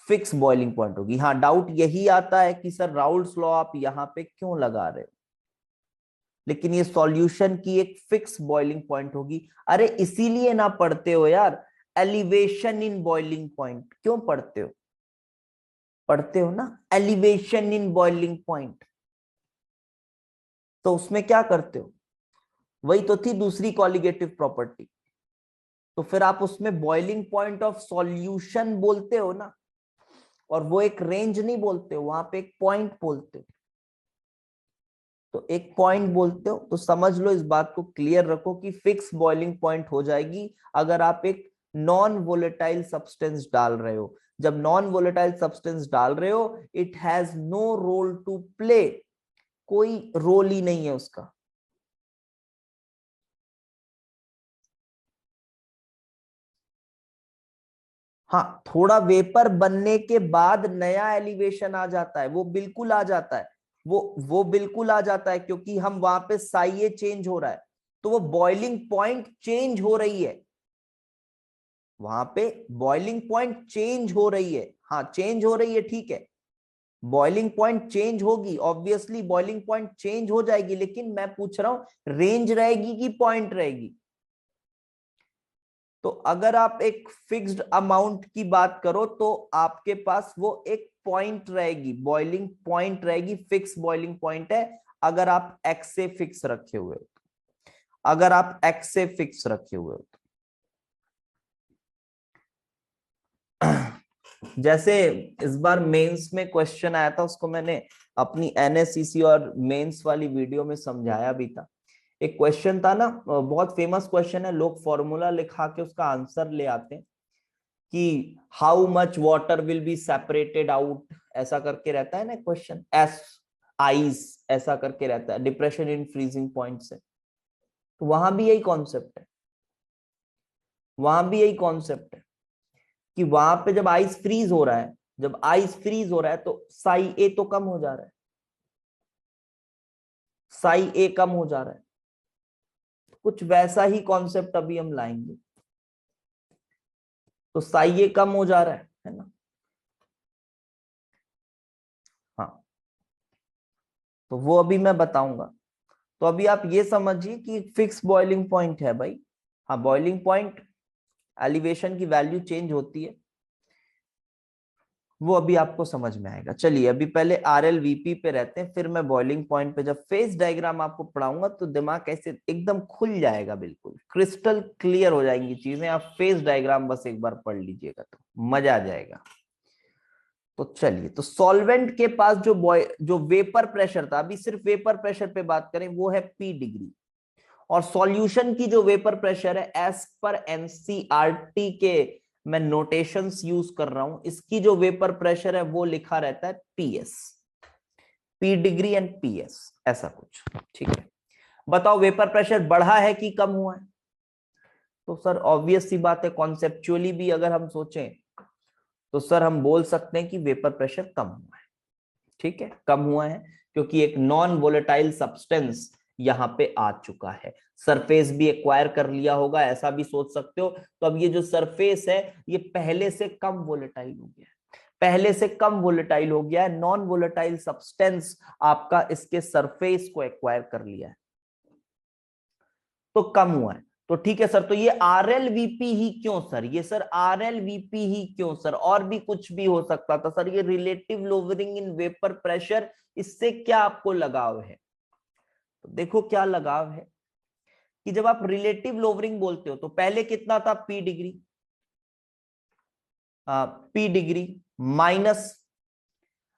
फिक्स बॉइलिंग पॉइंट होगी। हाँ, डाउट यही आता है कि सर राउल्स लॉ आप यहां पे क्यों लगा रहे हो, लेकिन ये सॉल्यूशन की एक फिक्स बॉइलिंग पॉइंट होगी। अरे इसीलिए ना पढ़ते हो यार, एलिवेशन इन बॉइलिंग पॉइंट क्यों पढ़ते हो? पढ़ते हो ना एलिवेशन इन बॉइलिंग पॉइंट, तो उसमें क्या करते हो? वही तो थी दूसरी कॉलिगेटिव प्रॉपर्टी, तो फिर आप उसमें बॉइलिंग पॉइंट ऑफ सॉल्यूशन बोलते हो ना, और वो एक रेंज नहीं बोलते हो, वहां पे एक पॉइंट बोलते हो। तो एक पॉइंट बोलते हो तो समझ लो, इस बात को क्लियर रखो कि फिक्स बॉइलिंग पॉइंट हो जाएगी अगर आप एक नॉन वोलेटाइल सब्सटेंस डाल रहे हो। जब नॉन वोलेटाइल सब्सटेंस डाल रहे हो, it has no role to play, कोई रोल ही नहीं है उसका। हाँ, थोड़ा वेपर बनने के बाद नया एलिवेशन आ जाता है, वो बिल्कुल आ जाता है, वो बिल्कुल आ जाता है, क्योंकि हम वहां पे साइए चेंज हो रहा है, तो वो बॉइलिंग पॉइंट चेंज हो रही है, वहां पे बॉइलिंग पॉइंट चेंज हो रही है। हाँ चेंज हो रही है, ठीक है, बॉइलिंग पॉइंट चेंज होगी, ऑब्वियसली बॉइलिंग पॉइंट चेंज हो जाएगी, लेकिन मैं पूछ रहा हूं रेंज रहेगी कि पॉइंट रहेगी? तो अगर आप एक फिक्स्ड अमाउंट की बात करो तो आपके पास वो एक पॉइंट रहेगी, बॉइलिंग पॉइंट रहेगी, फिक्स बॉइलिंग पॉइंट है अगर आप एक्स से फिक्स रखे हुए हो, अगर आप एक्स से फिक्स रखे हुए हो। जैसे इस बार मेंस में क्वेश्चन आया था, उसको मैंने अपनी एनएससीसी और मेंस वाली वीडियो में समझाया भी था। एक क्वेश्चन था ना, बहुत फेमस क्वेश्चन है, लोग फॉर्मूला लिखा के उसका आंसर ले आते हैं कि how much water will be separated out, ऐसा करके रहता है ना क्वेश्चन, एस आइस ऐसा करके रहता है, डिप्रेशन इन फ्रीजिंग पॉइंट से। तो वहां भी यही कॉन्सेप्ट है, वहां भी यही कॉन्सेप्ट है कि वहां पे जब आइस फ्रीज हो रहा है, जब आइस फ्रीज हो रहा है तो साई ए तो कम हो जा रहा है, साई ए कम हो जा रहा है। कुछ वैसा ही कॉन्सेप्ट अभी हम लाएंगे, तो साई ए कम हो जा रहा है ना। हाँ, तो वो अभी मैं बताऊंगा। तो अभी आप ये समझिए कि फिक्स बॉइलिंग पॉइंट है भाई। हाँ, बॉइलिंग पॉइंट एलिवेशन की वैल्यू चेंज होती है, वो अभी आपको समझ में आएगा। चलिए अभी पहले RLVP पे रहते हैं, फिर मैं बॉइलिंग पॉइंट पे जब फेज डायग्राम आपको पढ़ाऊंगा तो दिमाग ऐसे एकदम खुल जाएगा, बिल्कुल क्रिस्टल क्लियर हो जाएंगी चीजें। आप फेज डायग्राम बस एक बार पढ़ लीजिएगा तो मजा आ जाएगा। तो चलिए, तो सॉल्वेंट के पास जो वेपर प्रेशर था, अभी सिर्फ वेपर प्रेशर पे बात करें, वो है P डिग्री। और सॉल्यूशन की जो वेपर प्रेशर है, एज पर एनसीईआरटी के मैं नोटेशंस यूज कर रहा हूं, इसकी जो वेपर प्रेशर है वो लिखा रहता है PS, P degree and PS, ऐसा कुछ। ठीक है, बताओ वेपर प्रेशर बढ़ा है कि कम हुआ है? तो सर ऑब्वियस सी बात है, कॉन्सेप्चुअली भी अगर हम सोचें तो सर हम बोल सकते हैं कि वेपर प्रेशर कम हुआ है। ठीक है, कम हुआ है क्योंकि एक नॉन वोलेटाइल सब्सटेंस यहां पे आ चुका है, सरफेस भी एक्वायर कर लिया होगा, ऐसा भी सोच सकते हो। तो अब ये जो सरफेस है ये पहले से कम वोलेटाइल हो गया है, पहले से कम वोलेटाइल हो गया है, नॉन वोलेटाइल सब्सटेंस आपका इसके सरफेस को एक्वायर कर लिया है, तो कम हुआ है। तो ठीक है सर, तो ये RLVP ही क्यों सर, ये सर RLVP ही क्यों सर, और भी कुछ भी हो सकता था सर, ये relative lowering in vapour pressure, इससे क्या आपको लगाव है? तो देखो क्या लगाव है कि जब आप रिलेटिव लोवरिंग बोलते हो तो पहले कितना था, P degree, P degree minus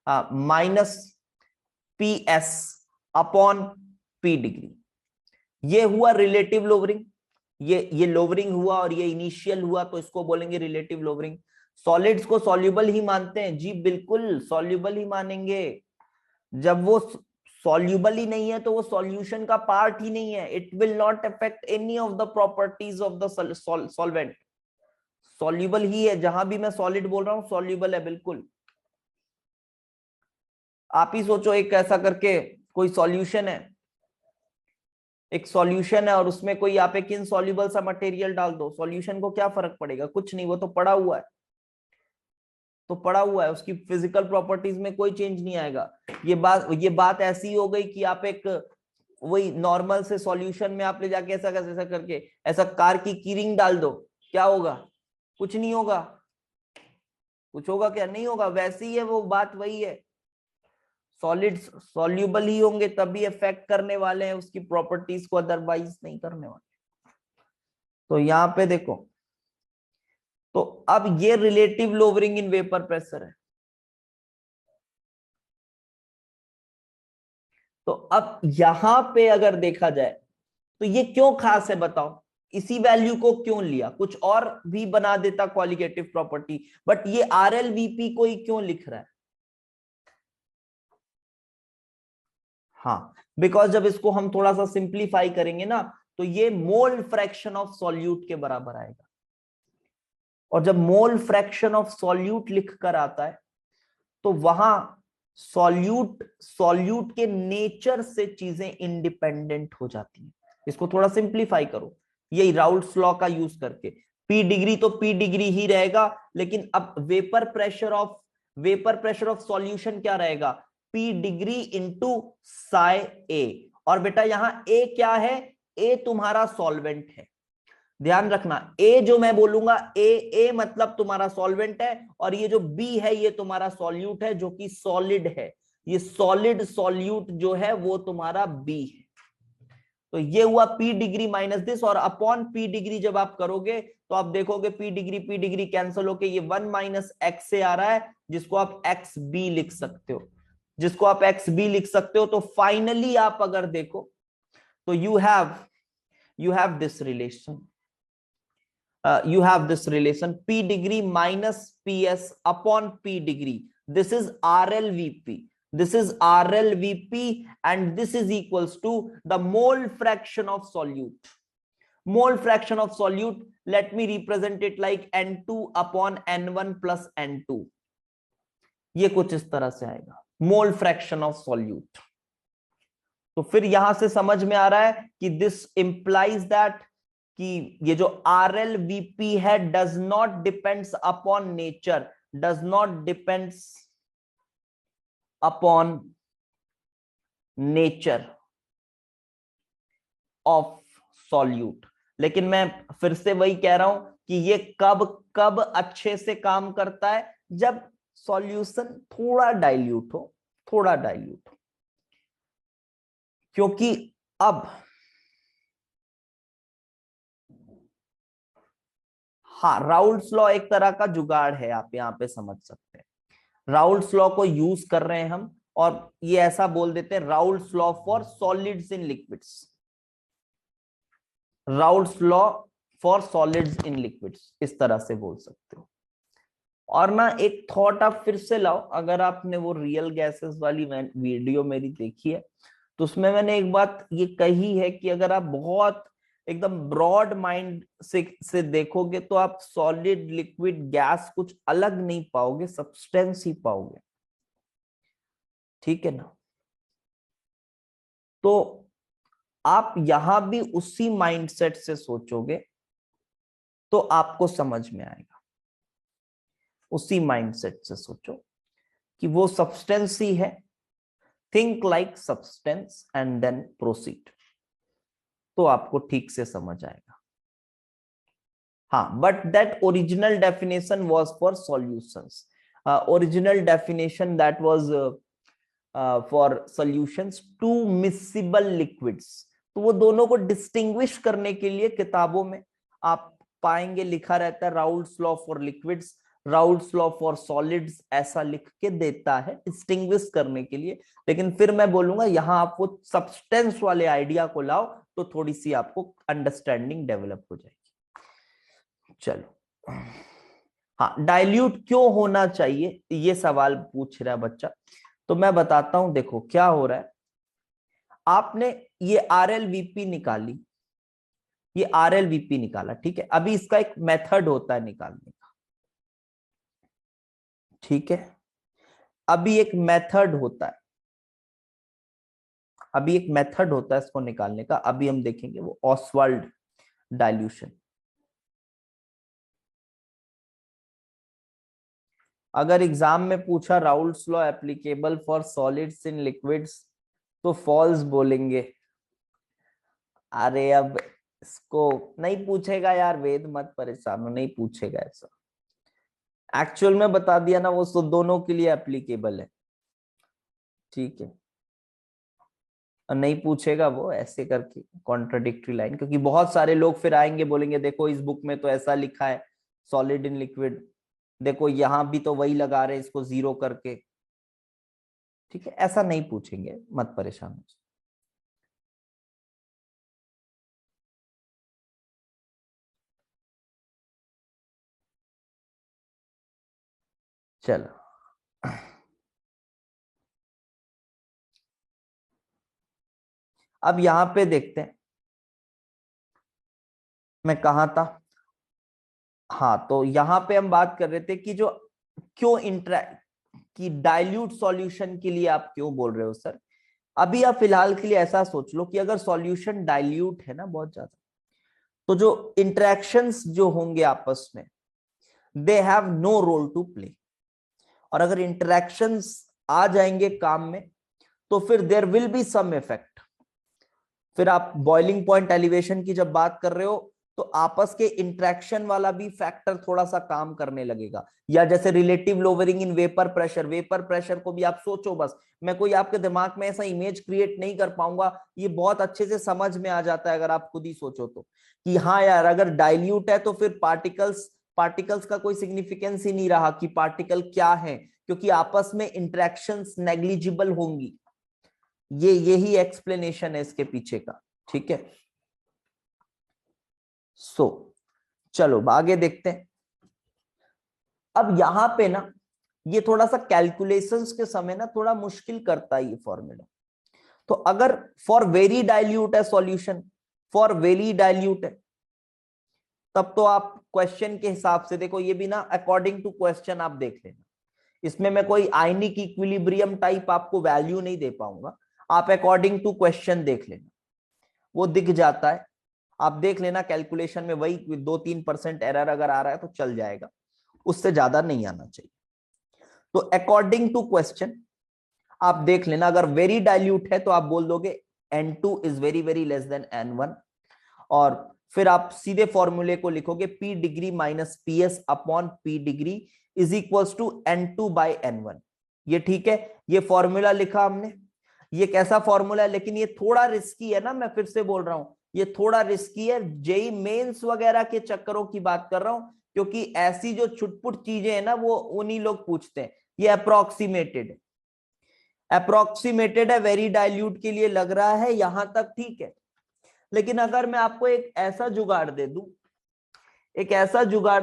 minus PS upon P degree, ये हुआ रिलेटिव लोवरिंग। ये लोवरिंग हुआ और ये इनिशियल हुआ, तो इसको बोलेंगे रिलेटिव लोवरिंग। सॉलिड्स को सॉल्युबल ही मानते हैं जी, बिल्कुल सॉल्युबल ही मानेंगे। जब वो सॉल्युबल ही नहीं है तो वो सॉल्यूशन का पार्ट ही नहीं है, it will not affect any of the properties of the solvent, soluble ही है। जहां भी मैं सॉलिड बोल रहा हूं सॉल्युबल है बिल्कुल। आप ही सोचो, एक ऐसा करके कोई सॉल्यूशन है, एक सॉल्यूशन है और उसमें कोई आप एक इनसॉल्युबल सा मटेरियल डाल दो, सॉल्यूशन को क्या फर्क पड़ेगा? कुछ नहीं, वो तो पड़ा हुआ है, तो पड़ा हुआ है, उसकी फिजिकल प्रॉपर्टीज में कोई चेंज नहीं आएगा। ये बात ऐसी हो गई कि आप एक वही नॉर्मल से सॉल्यूशन में आप ले जाके ऐसा करके ऐसा कार की कीरिंग डाल दो, क्या होगा? कुछ नहीं होगा। कुछ होगा क्या? नहीं होगा। वैसे ही है, वो बात वही है, सॉलिड्स सॉल्युबल ही होंगे तभी इफेक्ट करने वाले हैं उसकी प्रॉपर्टीज को, अदरवाइज नहीं करने वाले। तो यहां पे देखो, तो अब ये relative lowering in vapour pressure है। तो अब यहां पे अगर देखा जाए तो ये क्यों खास है बताओ? इसी वैल्यू को क्यों लिया? कुछ और भी बना देता क्वालिटेटिव प्रॉपर्टी, बट ये RLVP को ही क्यों लिख रहा है? हाँ, बिकॉज जब इसको हम थोड़ा सा सिंप्लीफाई करेंगे ना, तो ये मोल फ्रैक्शन ऑफ सॉल्यूट के बराबर आएगा। और जब मोल फ्रैक्शन ऑफ सॉल्यूट लिख कर आता है तो वहां सॉल्यूट सॉल्यूट के नेचर से चीजें इंडिपेंडेंट हो जाती हैं। इसको थोड़ा सिंप्लीफाई करो, यही राउल्ट्स लॉ का यूज करके, P डिग्री तो P डिग्री ही रहेगा, लेकिन अब वेपर प्रेशर ऑफ सॉल्यूशन क्या रहेगा? P degree into Sai A। और बेटा यहां A क्या है? A तुम्हारा सॉल्वेंट है। ध्यान रखना, ए जो मैं बोलूंगा, ए मतलब तुम्हारा सॉल्वेंट है, और ये जो बी है ये तुम्हारा सॉल्यूट है जो कि सॉलिड है। ये सॉलिड सॉल्यूट जो है वो तुम्हारा बी है। तो ये हुआ पी डिग्री माइनस दिस, और अपॉन पी डिग्री जब आप करोगे तो आप देखोगे पी डिग्री कैंसिल होके ये 1 माइनस एक्स से आ रहा है, जिसको आप एक्स बी लिख सकते हो, जिसको आप एक्स बी लिख सकते हो। तो फाइनली आप अगर देखो तो you have this relation, you have this relation p degree minus ps upon p degree. This is RLVP. This is RLVP, and this is equals to the mole fraction of solute. Mole fraction of solute, let me represent it like N2 upon N1 plus N2. ये कुछ इस तरह से आएगा, मोल फ्रैक्शन ऑफ सॉल्यूट। तो फिर यहां से समझ में आ रहा है कि दिस इंप्लाइज दैट कि ये जो RLVP है does not depends upon nature, does not depends upon nature of solute. लेकिन मैं फिर से वही कह रहा हूं कि ये कब कब अच्छे से काम करता है, जब सॉल्यूशन थोड़ा डाइल्यूट हो, थोड़ा डाइल्यूट हो। क्योंकि अब हाँ, राउल्ट्स लॉ एक तरह का जुगाड़ है, आप यहां पे समझ सकते हैं। राउल्ट्स लॉ को यूज कर रहे हैं हम, और ये ऐसा बोल देते हैं Raoult's law for solids in liquids, Raoult's law for solids in liquids, इस तरह से बोल सकते हो। और ना एक थॉट आप फिर से लाओ, अगर आपने वो रियल गैसेस वाली वीडियो मेरी देखी है तो उसमें मैंने एक बात ये कही है कि अगर आप बहुत एकदम ब्रॉड माइंड से देखोगे तो आप सॉलिड लिक्विड गैस कुछ अलग नहीं पाओगे, सब्सटेंस ही पाओगे। ठीक है ना? तो आप यहां भी उसी माइंडसेट से सोचोगे तो आपको समझ में आएगा। उसी माइंडसेट से सोचो कि वो सब्सटेंस ही है, think like substance and then proceed, तो आपको ठीक से समझ आएगा। हाँ, but that original definition was for solutions, original definition that was for solutions two miscible liquids. तो वो दोनों को डिस्टिंग्विश करने के लिए किताबों में आप पाएंगे लिखा रहता है Raoult's law for liquids, Raoult's law for solids, ऐसा लिख के देता है डिस्टिंग्विश करने के लिए। लेकिन फिर मैं बोलूंगा यहां आप वो सब्सटेंस वाले आइडिया को लाओ तो थोड़ी सी आपको अंडरस्टैंडिंग डेवलप हो जाएगी। चलो, हाँ, डाइल्यूट क्यों होना चाहिए ये सवाल पूछ रहा है बच्चा, तो मैं बताता हूं। देखो क्या हो रहा है, आपने ये RLVP निकाली, ये RLVP निकाला, ठीक है। अभी इसका एक मेथड होता है निकालने का, ठीक है। अभी एक मेथड होता है, अभी एक मेथड होता है इसको निकालने का, अभी हम देखेंगे वो ऑसवाल्ड डाइल्यूशन। अगर एग्जाम में पूछा Raoult's law applicable for solids in liquids तो फॉल्स बोलेंगे। अरे अब इसको नहीं पूछेगा यार, वेद मत परेशान हो, नहीं पूछेगा ऐसा। एक्चुअल में बता दिया ना, वो तो दोनों के लिए एप्लीकेबल है, ठीक है। और नहीं पूछेगा वो ऐसे करके कॉन्ट्राडिक्टरी लाइन, क्योंकि बहुत सारे लोग फिर आएंगे बोलेंगे देखो इस बुक में तो ऐसा लिखा है सॉलिड इन लिक्विड, देखो यहां भी तो वही लगा रहे इसको जीरो करके, ठीक है। ऐसा नहीं पूछेंगे, मत परेशान हो। चलो, अब यहां पे देखते हैं मैं कहा था। हाँ, तो यहां पे हम बात कर रहे थे कि जो क्यों कि डाइल्यूट सॉल्यूशन के लिए आप क्यों बोल रहे हो सर। अभी आप फिलहाल के लिए ऐसा सोच लो कि अगर सॉल्यूशन डाइल्यूट है ना बहुत ज्यादा, तो जो इंटरेक्शंस जो होंगे आपस में, they have no role to play. और अगर इंटरेक्शंस आ जाएंगे काम में तो फिर there will be some effect. फिर आप बॉइलिंग पॉइंट एलिवेशन की जब बात कर रहे हो तो आपस के इंट्रैक्शन वाला भी फैक्टर थोड़ा सा काम करने लगेगा। या जैसे relative lowering in vapour pressure को भी आप सोचो, बस मैं कोई आपके दिमाग में ऐसा इमेज क्रिएट नहीं कर पाऊंगा, ये बहुत अच्छे से समझ में आ जाता है अगर आप खुद ही सोचो तो, कि हाँ यार अगर डाइल्यूट है तो फिर पार्टिकल्स का कोई सिग्निफिकेंस ही नहीं रहा कि पार्टिकल क्या है, क्योंकि आपस में इंटरेक्शंस नेग्लिजिबल होंगी। यही एक्सप्लेनेशन है इसके पीछे का, ठीक है। चलो आगे देखते हैं। अब यहां पे ना ये थोड़ा सा कैलकुलेशंस के समय ना थोड़ा मुश्किल करता है ये फॉर्मूला। तो अगर फॉर वेरी डाइल्यूट है सॉल्यूशन, फॉर वेरी डाइल्यूट है, तब तो आप क्वेश्चन के हिसाब से देखो, ये भी ना अकॉर्डिंग टू क्वेश्चन आप देख लेना, इसमें मैं कोई आयनिक इक्विलिब्रियम टाइप आपको वैल्यू नहीं दे पाऊंगा, आप अकॉर्डिंग टू क्वेश्चन देख लेना, वो दिख जाता है। आप देख लेना कैलकुलेशन में वही 2-3% एरर अगर आ रहा है तो चल जाएगा, उससे ज्यादा नहीं आना चाहिए। तो अकॉर्डिंग टू क्वेश्चन आप देख लेना, अगर वेरी डाइल्यूट है तो आप बोल दोगे N2 is very very less than N1, और फिर आप सीधे फॉर्मूले को लिखोगे P degree minus PS upon P degree is equals to N2 by N1। ये ठीक है, ये फॉर्मूला लिखा हमने। ये कैसा फॉर्मूला है, लेकिन ये थोड़ा रिस्की है ना, मैं फिर से बोल रहा हूं ये थोड़ा रिस्की है, जेई मेंस वगैरह के चक्करों की बात कर रहा हूं, क्योंकि ऐसी जो छुटपुट चीजें हैं ना वो उन्हीं लोग पूछते हैं। ये अप्रोक्सीमेटेड है, वेरी डाइल्यूट के लिए लग रहा है यहां तक ठीक है। लेकिन अगर मैं आपको एक ऐसा जुगाड़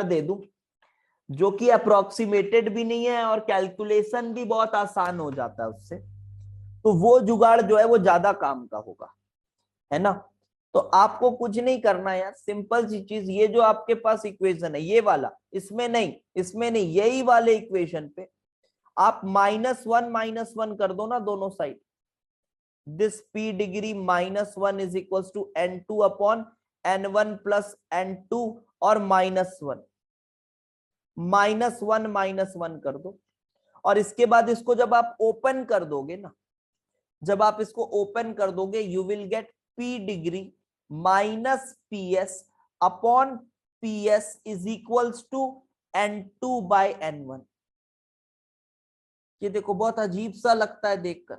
दे दूं जो कि अप्रोक्सीमेटेड भी नहीं है और कैलकुलेशन भी बहुत आसान हो जाता है उससे, तो वो जुगाड़ जो है वो ज्यादा काम का होगा, है ना। तो आपको कुछ नहीं करना यार, सिंपल सी चीज, ये जो आपके पास इक्वेशन है ये वाला, इसमें नहीं, यही वाले इक्वेशन पे आप -1 कर दो ना दोनों side. This P degree -1 is equal to N2 upon N1 plus N2 और -1 कर दो। और इसके बाद इसको जब आप ओपन कर दोगे ना, you will get P degree minus PS upon PS is equals to N2 by N1। ये देखो बहुत अजीब सा लगता है देखकर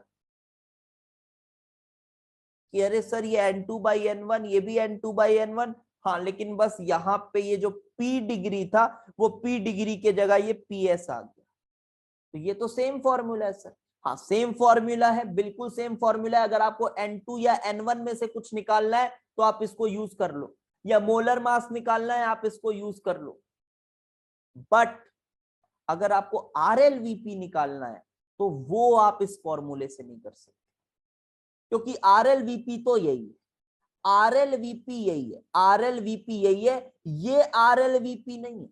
कि अरे सर ये N2 बाई N1, ये भी N2 बाई N1, हाँ लेकिन बस यहाँ पे ये जो P डिग्री था वो P डिग्री के जगह ये PS आ गया। तो ये तो सेम फॉर्मूला है सर, हाँ सेम फॉर्मूला है, बिल्कुल सेम फॉर्मूला है। अगर आपको N2 या N1 में से कुछ निकालना है तो आप इसको यूज कर लो, या मोलर मास निकालना है आप इसको यूज कर लो। बट अगर आपको RLVP निकालना है तो वो आप इस फॉर्मूले से नहीं कर सकते, क्योंकि RLVP तो यही है, RLVP यही है, RLVP यही है, ये RLVP नहीं है।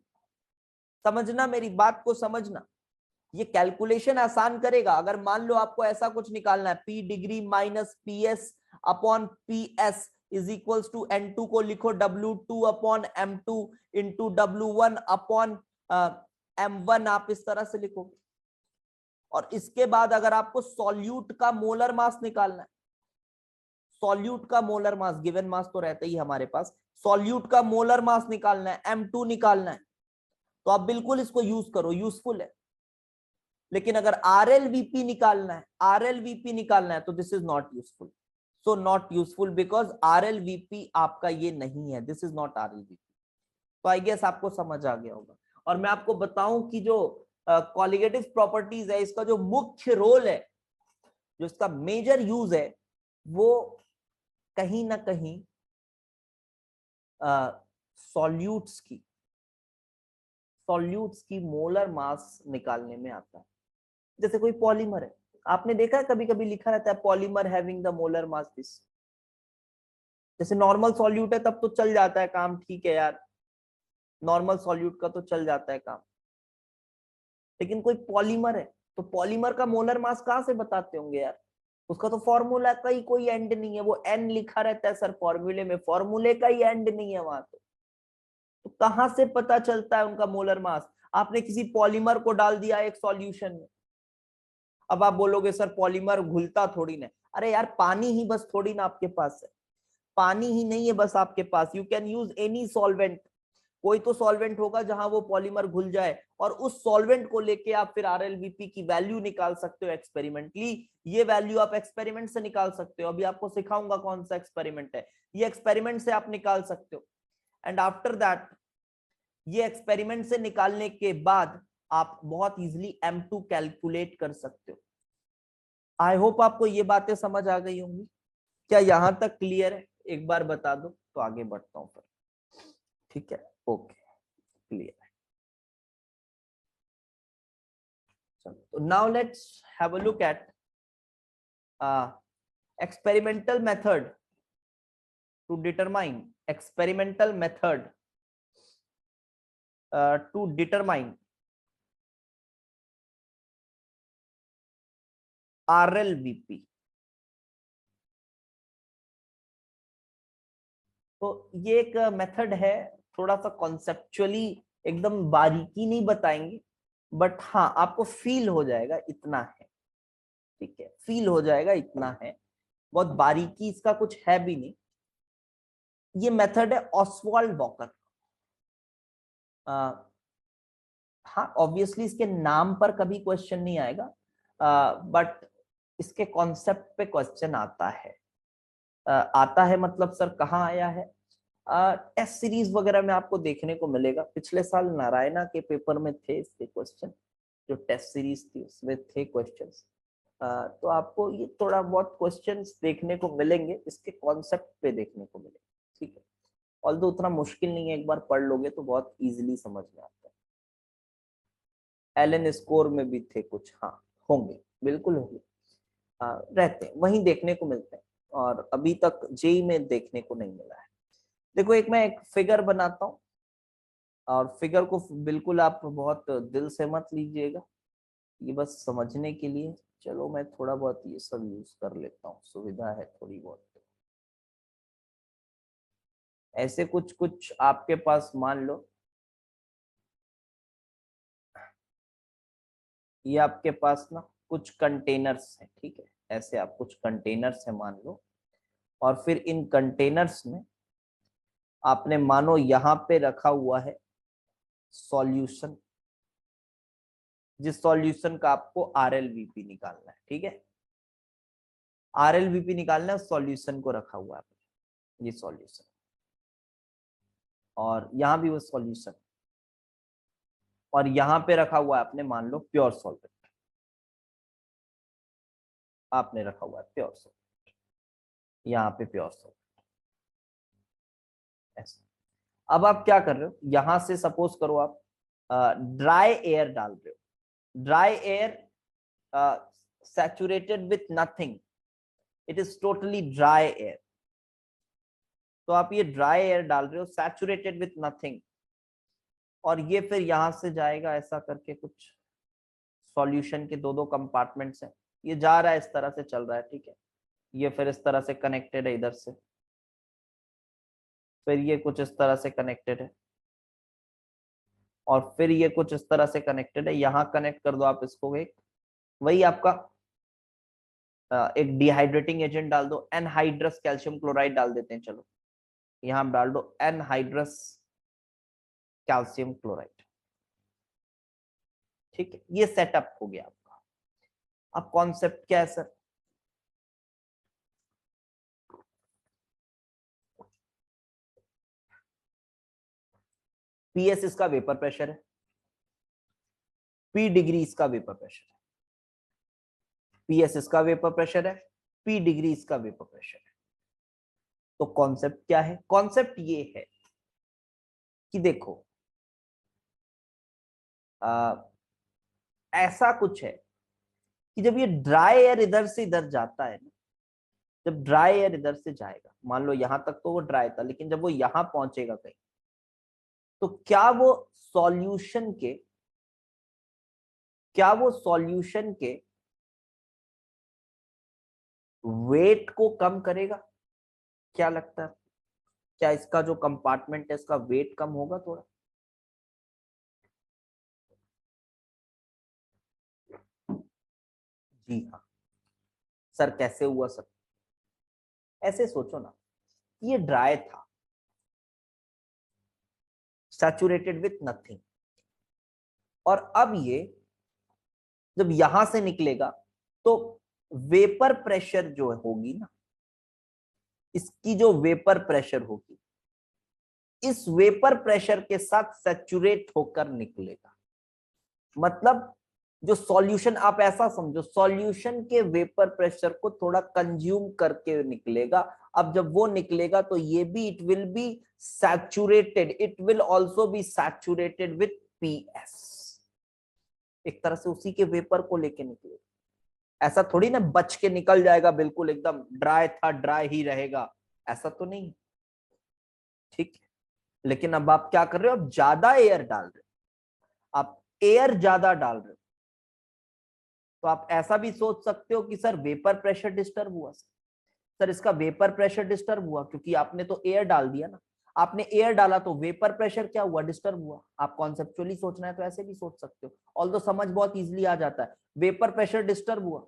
समझना, मेरी बात को समझना, ये कैलकुलेशन आसान करेगा। अगर मान लो आपको ऐसा कुछ निकालना है, P degree minus PS upon PS is equals to N2 को लिखो W2 upon M2 into W1 upon M1, आप इस तरह से लिखोगे। और इसके बाद अगर आपको सॉल्यूट का मोलर मास निकालना है, सॉल्यूट का मोलर मास, गिवन मास तो रहता ही हमारे पास, सॉल्यूट का मोलर मास निकालना है, M2 निकालना है, तो आप बिल्कुल इसको यूज करो, यूजफुल है। लेकिन अगर RLVP निकालना है तो this is not useful. So not useful because RLVP आपका ये नहीं है, दिस इज नॉट RLVP। तो आई गेस आपको समझ आ गया होगा। और मैं आपको बताऊं कि जो कॉलिगेटिव प्रॉपर्टीज है, इसका जो मुख्य रोल है, जो इसका मेजर यूज है, वो कहीं ना कहीं सॉल्यूट्स की मोलर मास निकालने में आता है। जैसे कोई पॉलीमर है, आपने देखा है कभी कभी लिखा रहता है polymer having the molar mass this. जैसे नॉर्मल सॉल्यूट है तब तो चल जाता है काम, ठीक है यार, नॉर्मल सॉल्यूट का तो चल जाता है काम। लेकिन कोई पॉलीमर है तो पॉलीमर का मोलर मास कहां से बताते होंगे यार, उसका तो फॉर्मूला का ही कोई एंड नहीं है, वो N लिखा रहता है सर फॉर्मूले में, फॉर्मूले का ही एंड नहीं है वहां। तो कहां से पता चलता है उनका मोलर मास? आपने किसी पॉलीमर को डाल दिया एक सॉल्यूशन में, अब आप बोलोगे सर पॉलीमर घुलता थोड़ी ना, अरे यार पानी ही बस थोड़ी ना आपके पास है, पानी ही नहीं है बस आपके पास, you can use any solvent. कोई तो सॉल्वेंट होगा जहां वो पॉलीमर घुल जाए, और उस सॉल्वेंट को लेके आप फिर आरएलवीपी की वैल्यू निकाल सकते हो एक्सपेरिमेंटली। ये वैल्यू आप एक्सपेरिमेंट से निकाल सकते हो, अभी आपको सिखाऊंगा कौन सा एक्सपेरिमेंट है, ये एक्सपेरिमेंट से आप निकाल सकते हो। एंड आफ्टर दैट, ये एक्सपेरिमेंट से निकालने के बाद आप बहुत इजीली M2 कैलकुलेट कर सकते हो। आई होप आपको ये बातें समझ आ गई होंगी। क्या यहां तक क्लियर है? एक बार बता दो तो आगे बढ़ता हूं फिर। ठीक है, ओके, क्लियर है। चलो, तो now let's have a look at experimental method to determine experimental method to determine RLVP। तो ये एक मेथड है, थोड़ा सा कॉन्सेप्चुअली एकदम बारीकी नहीं बताएंगे, बट हाँ आपको फील हो जाएगा इतना है। ठीक है, फील हो जाएगा इतना है, बहुत बारीकी इसका कुछ है भी नहीं। ये मेथड है ऑसवाल्ड वॉकर। हाँ ऑब्वियसली इसके नाम पर कभी क्वेश्चन नहीं आएगा, बट इसके कॉन्सेप्ट पे क्वेश्चन आता है। आता है मतलब सर कहाँ आया है? टेस्ट सीरीज वगैरह में आपको देखने को मिलेगा। पिछले साल नारायणा के पेपर में थे इसके क्वेश्चन, जो टेस्ट सीरीज थी उसमें थे क्वेश्चंस। तो आपको ये थोड़ा बहुत क्वेश्चंस देखने को मिलेंगे, इसके कॉन्सेप्ट पे देखने को मिलेंगे। ठीक है, ऑल्दो उतना मुश्किल नहीं है, एक बार पढ़ लोगे तो बहुत इजीली समझ में आता है। एलन स्कोर में भी थे कुछ, हाँ होंगे, बिल्कुल होंगे, रहते हैं वहीं देखने को मिलते हैं, और अभी तक जेई में देखने को नहीं मिला है। देखो एक मैं एक फिगर बनाता हूँ, और फिगर को बिल्कुल आप बहुत दिल से मत लीजिएगा, ये बस समझने के लिए। चलो मैं थोड़ा बहुत ये सब यूज कर लेता हूँ, सुविधा है थोड़ी बहुत। ऐसे कुछ कुछ आपके पास मान लो, ये आपके पास ना कुछ कंटेनर्स हैं, ठीक है, ऐसे आप कुछ कंटेनर्स है मान लो, और फिर इन कंटेनर्स में आपने मानो यहाँ पे रखा हुआ है सॉल्यूशन, जिस सॉल्यूशन का आपको आरएलवीपी निकालना है। ठीक है, आरएलवीपी निकालना है, सॉल्यूशन को रखा हुआ है, ये सॉल्यूशन, और यहाँ भी वो सॉल्यूशन, और यहाँ पे रखा हुआ है आपने मान लो प्योर सॉल्वेंट, आपने रखा हुआ है प्योर सॉल्वेंट, यहाँ पे प्योर सॉल्वेंट ऐसा। अब आप क्या कर रहे हो, यहां से सपोज करो आप ड्राई एयर डाल रहे हो, dry air saturated with nothing, it is totally dry air. तो आप ये ड्राई एयर डाल रहे हो सैचुरेटेड विथ नथिंग, और ये फिर यहां से जाएगा ऐसा करके, कुछ सॉल्यूशन के दो दो कंपार्टमेंट्स हैं, ये जा रहा है इस तरह से चल रहा है। ठीक है, ये फिर इस तरह से कनेक्टेड है इधर से, फिर ये कुछ इस तरह से कनेक्टेड है, और फिर ये कुछ इस तरह से कनेक्टेड है। यहां कनेक्ट कर दो आप इसको, एक वही आपका एक डिहाइड्रेटिंग एजेंट डाल दो, एनहाइड्रस कैल्शियम क्लोराइड डाल देते हैं, चलो यहां डाल दो एनहाइड्रस कैल्शियम क्लोराइड। ठीक है, ये सेटअप हो गया आपका। अब कॉन्सेप्ट क्या है सर? पीएस इसका वेपर प्रेशर है, पी डिग्री इसका वेपर प्रेशर है, पीएस इसका वेपर प्रेशर है, पी डिग्री इसका वेपर प्रेशर है। तो कॉन्सेप्ट क्या है? कॉन्सेप्ट ये है कि देखो आ, ऐसा कुछ है कि जब ये ड्राई एयर इधर से इधर जाता है ना, जब ड्राई एयर इधर से जाएगा, मान लो यहां तक तो वो ड्राई था, लेकिन जब वो यहां पहुंचेगा कहीं, तो क्या वो सॉल्यूशन के वेट को कम करेगा? क्या लगता है, क्या इसका जो कंपार्टमेंट है इसका वेट कम होगा थोड़ा? जी हाँ। सर कैसे हुआ सर? ऐसे सोचो ना, ये ड्राई था, सैचुरेटेड विथ नथिंग, और अब ये जब यहां से निकलेगा तो वेपर प्रेशर जो होगी ना, इसकी जो वेपर प्रेशर होगी, इस वेपर प्रेशर के साथ सैचुरेट होकर निकलेगा। मतलब जो सॉल्यूशन, आप ऐसा समझो, सॉल्यूशन के वेपर प्रेशर को थोड़ा कंज्यूम करके निकलेगा। अब जब वो निकलेगा तो ये भी, it will be saturated, it will also be saturated with PS. एक तरह से उसी के वेपर को लेके निकलेगा। ऐसा थोड़ी ना बच के निकल जाएगा, बिल्कुल एकदम ड्राई था ड्राई ही रहेगा, ऐसा तो नहीं। ठीक है, लेकिन अब आप क्या कर रहे हो, आप ज्यादा एयर डाल रहे हो, आप एयर ज्यादा डाल रहे हो, तो आप ऐसा भी सोच सकते हो कि सर वेपर प्रेशर डिस्टर्ब हुआ। सर इसका वेपर प्रेशर डिस्टर्ब हुआ क्योंकि आपने तो एयर डाल दिया ना, आपने एयर डाला तो वेपर प्रेशर क्या हुआ, डिस्टर्ब हुआ। आप कॉन्सेप्चुअली सोचना है तो ऐसे भी सोच सकते हो, ऑल्दो समझ बहुत इजीली आ जाता है। वेपर प्रेशर डिस्टर्ब हुआ,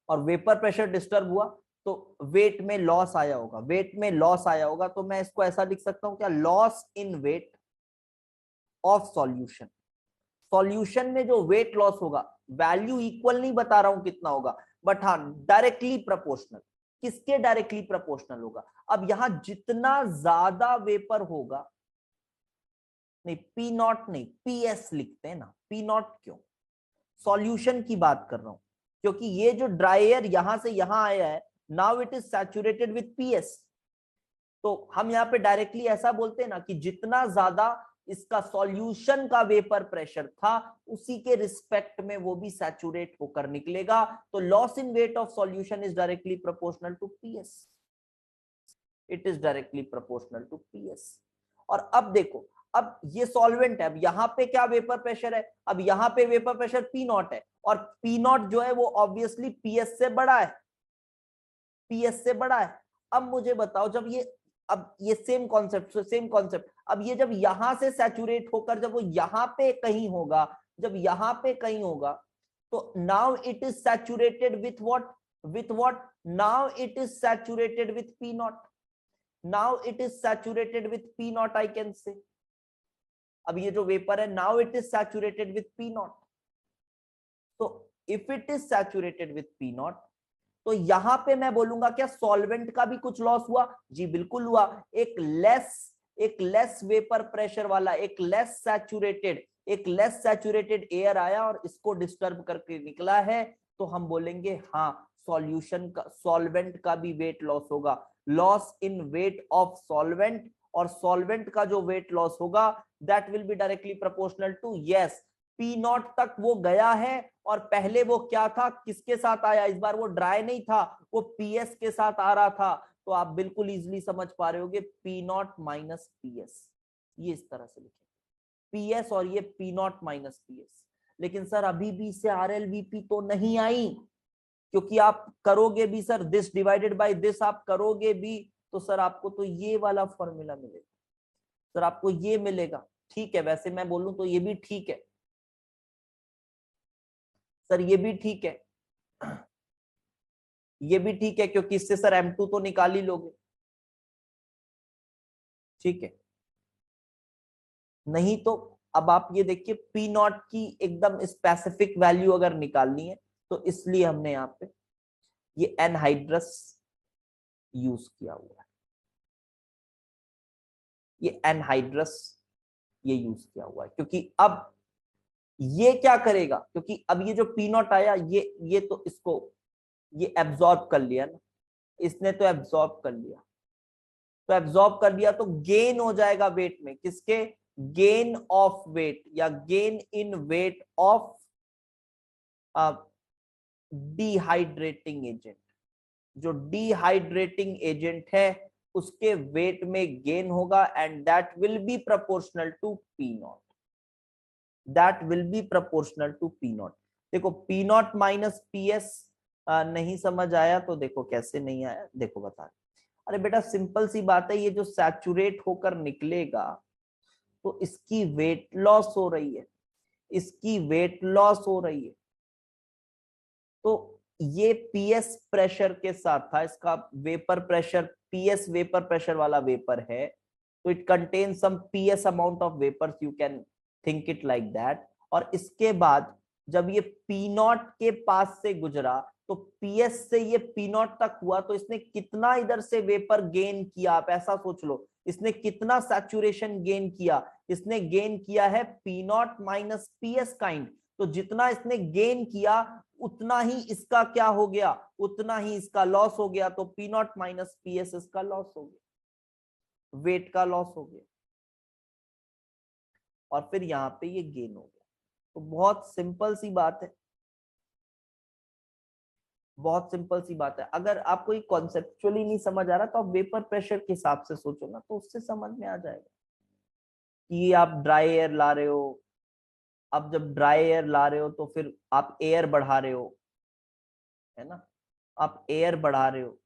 और वेपर प्रेशर डिस्टर्ब हुआ तो वेट में लॉस आया होगा, वेट में लॉस आया होगा, तो मैं इसको ऐसा लिख सकता हूं क्या, loss in weight of solution. Solution में जो वेट लॉस होगा, वैल्यू इक्वल नहीं बता रहा हूं कितना होगा, बट हाँ डायरेक्टली प्रोपोर्शनल। किसके डायरेक्टली प्रोपोर्शनल होगा, अब यहां जितना ज्यादा वेपर होगा, नहीं पी नॉट नहीं, पी एस लिखते हैं ना, पी नॉट क्यों, सॉल्यूशन की बात कर रहा हूं, क्योंकि ये जो ड्राई एयर यहां से यहां आया है, now it is saturated with PS. तो हम यहाँ पे डायरेक्टली ऐसा बोलते हैं ना कि जितना ज्यादा इसका सॉल्यूशन का वेपर प्रेशर था, उसी के रिस्पेक्ट में वो भी सैचुरेट होकर निकलेगा। तो loss in weight of solution is directly proportional to PS, it is directly proportional to PS. और अब देखो, अब ये सॉल्वेंट है, अब यहाँ पे क्या वेपर प्रेशर है, अब यहाँ पे वेपर प्रेशर पी नॉट है, और पी नॉट जो है वो ऑब्वियसली पीएस से बड़ा है, पीएस से बड़ा है। अब मुझे बताओ, जब ये, अब ये सेम कॉन्सेप्ट, सेम कॉन्सेप्ट, अब ये जब यहां से सैचुरेट होकर जब वो यहां पे कहीं होगा, जब यहां पे कहीं होगा, तो now it is saturated with what, with what, now it is saturated with P naught, now it is saturated with P naught, I can say. अब ये जो वेपर है, now it is saturated with P naught. तो if it is saturated with P naught, तो यहां पे मैं बोलूंगा क्या सॉल्वेंट का भी कुछ लॉस हुआ, जी बिल्कुल हुआ। एक लेस वेपर प्रेशर वाला, एक लेस सैचुरेटेड एयर आया और इसको डिस्टर्ब करके निकला है, तो हम बोलेंगे हाँ, सॉल्यूशन का, सॉल्वेंट का भी वेट लॉस होगा, loss in weight of solvent. और सॉल्वेंट का जो वेट लॉस होगा, that will be directly proportional to, yes, P naught तक वो गया है, और पहले वो क्या था, किसके साथ आया, इस बार वो ड्राई नहीं था, वो पीएस के साथ आ रहा था। तो आप बिल्कुल इजीली समझ पा रहे होगे, पी नॉट माइनस पीएस, ये इस तरह से लिखे, पीएस और ये पी नॉट माइनस पीएस। लेकिन सर अभी भी इससे आरएलवीपी तो नहीं आई, क्योंकि आप करोगे भी sir this divided by this, आप करोगे भी तो सर आपको तो ये वाला फॉर्मूला मिलेगा, सर आपको ये मिलेगा। ठीक है, वैसे मैं बोलूं तो ये भी ठीक है सर, ये भी ठीक है, ये भी ठीक है, क्योंकि इससे सर M2 तो निकाल ही लोगे। ठीक है, नहीं तो अब आप ये देखिए, पी नॉट की एकदम स्पेसिफिक वैल्यू अगर निकालनी है, तो इसलिए हमने यहाँ पे ये एनहाइड्रस यूज किया हुआ है, ये एनहाइड्रस ये यूज किया हुआ है, क्योंकि अब ये क्या करेगा, क्योंकि अब ये जो पी नॉट आया, ये तो इसको ये एब्जॉर्ब कर लिया ना, इसने तो एब्जॉर्ब कर लिया, तो एब्जॉर्ब कर लिया तो गेन हो जाएगा वेट में, किसके, गेन ऑफ वेट या gain in weight of dehydrating agent. जो डिहाइड्रेटिंग एजेंट है उसके वेट में गेन होगा, and that will be proportional to P naught, that will be proportional to P naught. देखो P naught minus P S, नहीं समझ आया तो देखो कैसे नहीं आया, देखो बता, अरे बेटा सिंपल सी बात है, ये जो सैचुरेट होकर निकलेगा तो इसकी वेट लॉस हो रही है, इसकी वेट लॉस हो रही है, तो ये पीएस प्रेशर के साथ था, इसका vapour pressure PS vapour pressure वाला वेपर है तो it contains some PS amount of vapours, you can think it like that. और इसके बाद जब ये P0 के पास से गुजरा तो PS से ये P0 तक हुआ तो इसने कितना इधर से वेपर गेन किया, आप ऐसा सोच लो, इसने कितना सैचुरेशन गेन किया, इसने गेन किया है P0 माइनस PS काइंड। तो जितना इसने गेन किया उतना ही इसका क्या हो गया, उतना ही इसका लॉस हो गया। तो P0 माइनस PS इसका लॉस हो गया, वेट का लॉस हो गया, और फिर यहां पे ये गेन हो गया। तो बहुत सिंपल सी बात है, बहुत सिंपल सी बात है। अगर आपको ये कॉन्सेप्चुअली नहीं समझ आ रहा तो आप वेपर प्रेशर के हिसाब से सोचो ना, तो उससे समझ में आ जाएगा कि आप ड्राई एयर ला रहे हो, अब जब ड्राई एयर ला रहे हो तो फिर आप एयर बढ़ा रहे हो, है ना, आप एयर बढ़ा रहे हो,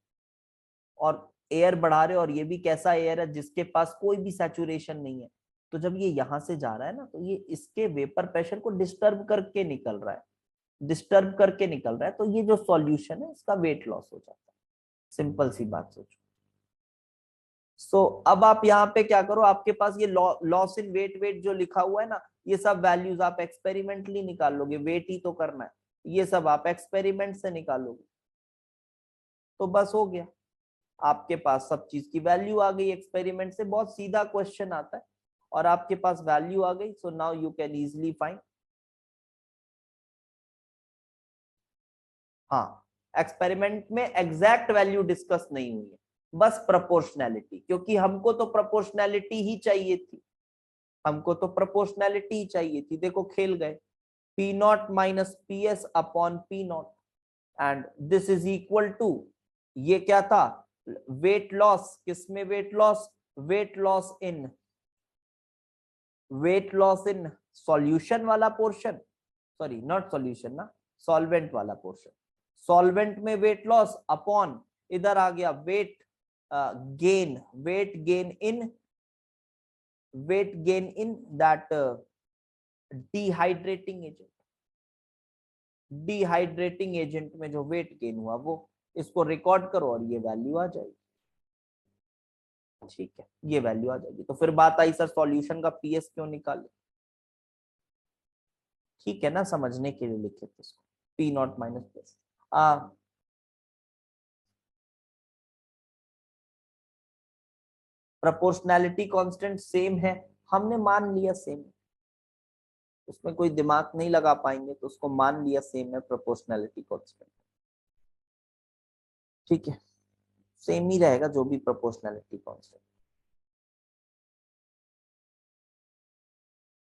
और एयर बढ़ा रहे हो, और ये भी कैसा एयर है जिसके पास कोई भी सैचुरेशन नहीं है। तो जब ये यहां से जा रहा है ना तो ये इसके वेपर प्रेशर को डिस्टर्ब करके निकल रहा है, डिस्टर्ब करके निकल रहा है, तो ये जो सॉल्यूशन है इसका वेट लॉस हो जाता है। सिंपल सी बात सोचो। सो अब आप यहाँ पे क्या करो, आपके पास ये लॉस इन वेट, वेट जो लिखा हुआ है ना, ये सब वैल्यूज आप एक्सपेरिमेंटली निकाल लोगे, वेट ही तो करना है, ये सब आप एक्सपेरिमेंट से निकालोगे, तो बस हो गया, आपके पास सब चीज की वैल्यू आ गई। एक्सपेरिमेंट से बहुत सीधा क्वेश्चन आता है और आपके पास वैल्यू आ गई, so now you can easily find. हाँ, एक्सपेरिमेंट में एग्जैक्ट वैल्यू डिस्कस नहीं हुई है, बस प्रोपोर्शनैलिटी, क्योंकि हमको तो प्रोपोर्शनैलिटी ही चाहिए थी, हमको तो प्रोपोर्शनैलिटी ही चाहिए थी। देखो खेल गए, P0 minus PS upon P0, and this is equal to, ये क्या था, वेट लॉस, किसमें weight loss, weight loss in, weight loss in solution वाला पोर्शन, सॉरी नॉट सॉल्यूशन ना, सॉल्वेंट वाला पोर्शन, सॉल्वेंट में वेट लॉस अपॉन, इधर आ गया weight gain, weight gain in, weight gain in that dehydrating agent, dehydrating agent में जो वेट गेन हुआ वो, इसको रिकॉर्ड करो और ये वैल्यू आ जाएगी। ठीक है, ये वैल्यू आ जाएगी। तो फिर बात आई सर सॉल्यूशन का PS क्यों निकाले, ठीक है ना, समझने के लिए लिखे थे इसको, P0 minus PS। Proportionality constant same है, हमने मान लिया सेम, उसमें कोई दिमाग नहीं लगा पाएंगे, तो उसको मान लिया सेम है प्रोपोर्शनैलिटी कांस्टेंट। ठीक है, सेम ही रहेगा जो भी प्रोपोर्शनैलिटी कांस्टेंट।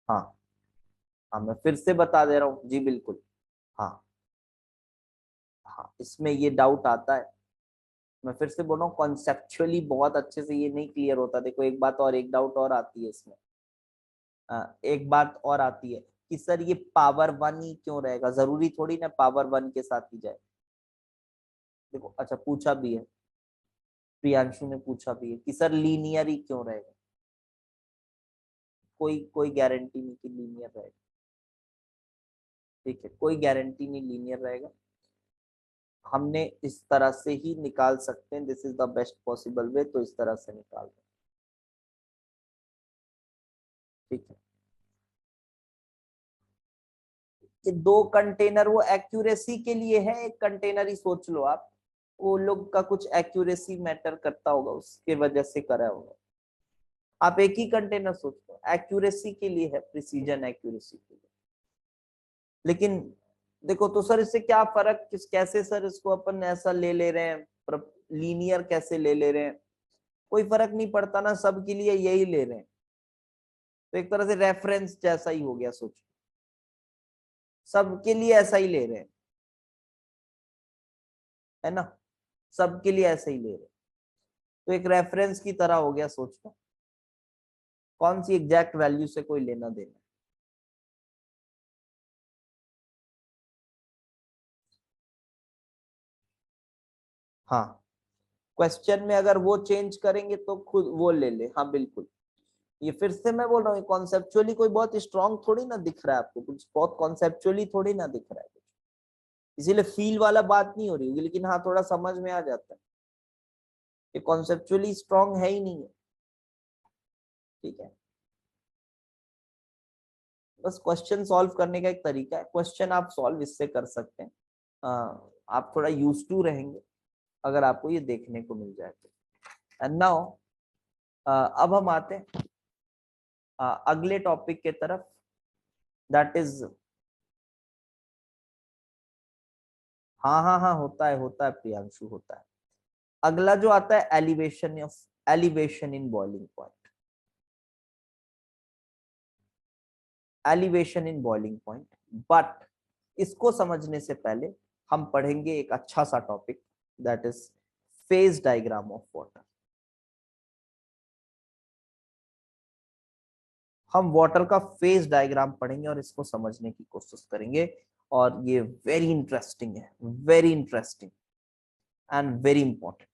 हाँ, हाँ मैं फिर से बता दे रहा हूँ जी, बिल्कुल। हाँ, हाँ इसमें ये डाउट आता है, मैं फिर से बोल रहा हूँ, कॉन्सेप्चुअली बहुत अच्छे से ये नहीं क्लियर होता। देखो एक बात और, एक डाउट और आती है इसमें, एक बात और आती है कि सर ये पावर 1 ही क्यों रहेगा, जरूरी थोड़ी ना पावर 1 के साथ ही जाए। देखो अच्छा पूछा भी है, प्रियांशु ने पूछा भी है कि सर लीनियर ही क्यों रहेगा, कोई कोई गारंटी नहीं कि लीनियर रहेगा। ठीक है, कोई गारंटी नहीं लीनियर रहेगा, हमने इस तरह से ही निकाल सकते हैं, this is the best possible way, तो इस तरह से निकाल दें। ठीक है, ये दो कंटेनर वो एक्यूरेसी के लिए है, एक कंटेनर ही सोच लो आप, वो लोग का कुछ एक्यूरेसी मैटर करता होगा, उसके वजह से करा होगा। आप एक ही कंटेनर सोच लो, एक्यूरेसी के लिए है, प्रिसीजन एक्यूरेसी के लिए। लेकिन देखो तो सर इससे क्या फर्क, किस कैसे सर इसको अपन ऐसा ले ले रहे हैं, लीनियर कैसे ले ले रहे हैं, कोई फर्क नहीं पड़ता ना, सबके लिए यही ले रहे हैं, तो एक तरह से रेफरेंस जैसा ही हो गया, सोचो सबके लिए ऐसा ही ले रहे हैं, है ना, सबके लिए ऐसा ही ले रहे हैं, तो एक रेफरेंस की तरह हो गया, सोचो कौन सी एग्जैक्ट वैल्यू से कोई लेना देना। हाँ, क्वेश्चन में अगर वो चेंज करेंगे तो खुद वो ले ले, हाँ बिल्कुल। ये फिर से मैं बोल रहा हूँ, कॉन्सेप्चुअली कोई बहुत स्ट्रांग थोड़ी ना दिख रहा है आपको, कुछ बहुत कॉन्सेप्चुअली थोड़ी ना दिख रहा है कुछ, इसीलिए फील वाला बात नहीं हो रही होगी, लेकिन हाँ थोड़ा समझ में आ जाता है। ये कॉन्सेप्चुअली स्ट्रांग है ही नहीं है, ठीक है। बस क्वेश्चन सॉल्व करने का एक तरीका है, क्वेश्चन आप सॉल्व इससे कर सकते हैं, आप थोड़ा यूज टू रहेंगे अगर आपको ये देखने को मिल जाए तो। एंड नाउ अब हम आते हैं अगले टॉपिक के तरफ, दैट इज, हाँ हाँ हाँ होता है प्रियांशु, होता है। अगला जो आता है elevation in boiling point, elevation in boiling point. But इसको समझने से पहले हम पढ़ेंगे एक अच्छा सा topic, that is phase diagram of water. हम वाटर का फेज डायग्राम पढ़ेंगे और इसको समझने की कोशिश करेंगे, और ये वेरी इंटरेस्टिंग है, very interesting and very important.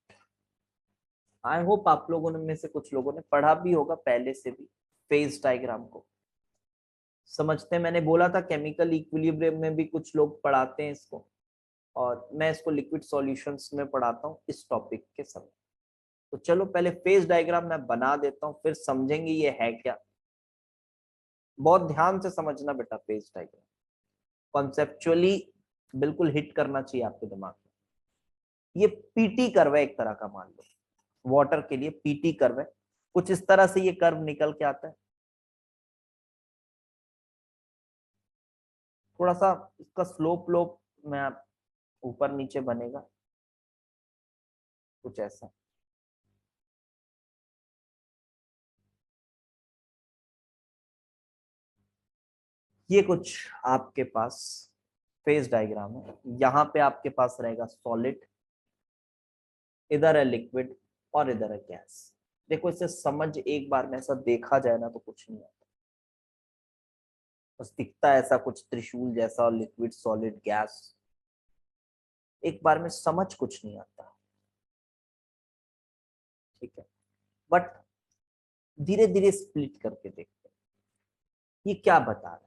I hope आप लोगों ने में से कुछ लोगों ने पढ़ा भी होगा पहले से भी फेज डायग्राम को, समझते हैं। मैंने बोला था केमिकल इक्विलिब्रियम में भी कुछ लोग पढ़ाते हैं इसको, और मैं इसको लिक्विड सॉल्यूशंस में पढ़ाता हूँ इस टॉपिक के समय। तो चलो पहले फेज डायग्राम मैं बना देता हूँ, फिर समझेंगे ये है क्या। बहुत ध्यान से समझना बेटा, फेज डायग्राम कॉन्सेप्चुअली बिल्कुल हिट करना चाहिए आपके दिमाग में। ये पीटी कर्व है एक तरह का, मान लो वाटर के लिए पीटी कर्व है, कुछ इस तरह से ये कर्व निकल के आता है। थोड़ा सा इसका स्लोप लोप में आप ऊपर नीचे बनेगा, कुछ ऐसा। ये कुछ आपके पास फेज डायग्राम है। यहाँ पे आपके पास रहेगा सॉलिड, इधर है लिक्विड, और इधर है गैस। देखो इसे समझ एक बार में ऐसा देखा जाए ना तो कुछ नहीं आता, बस दिखता है ऐसा कुछ त्रिशूल जैसा, और लिक्विड सॉलिड गैस, एक बार में समझ कुछ नहीं आता, ठीक है। बट धीरे धीरे स्प्लिट करके देखते हैं ये क्या बता रहा है।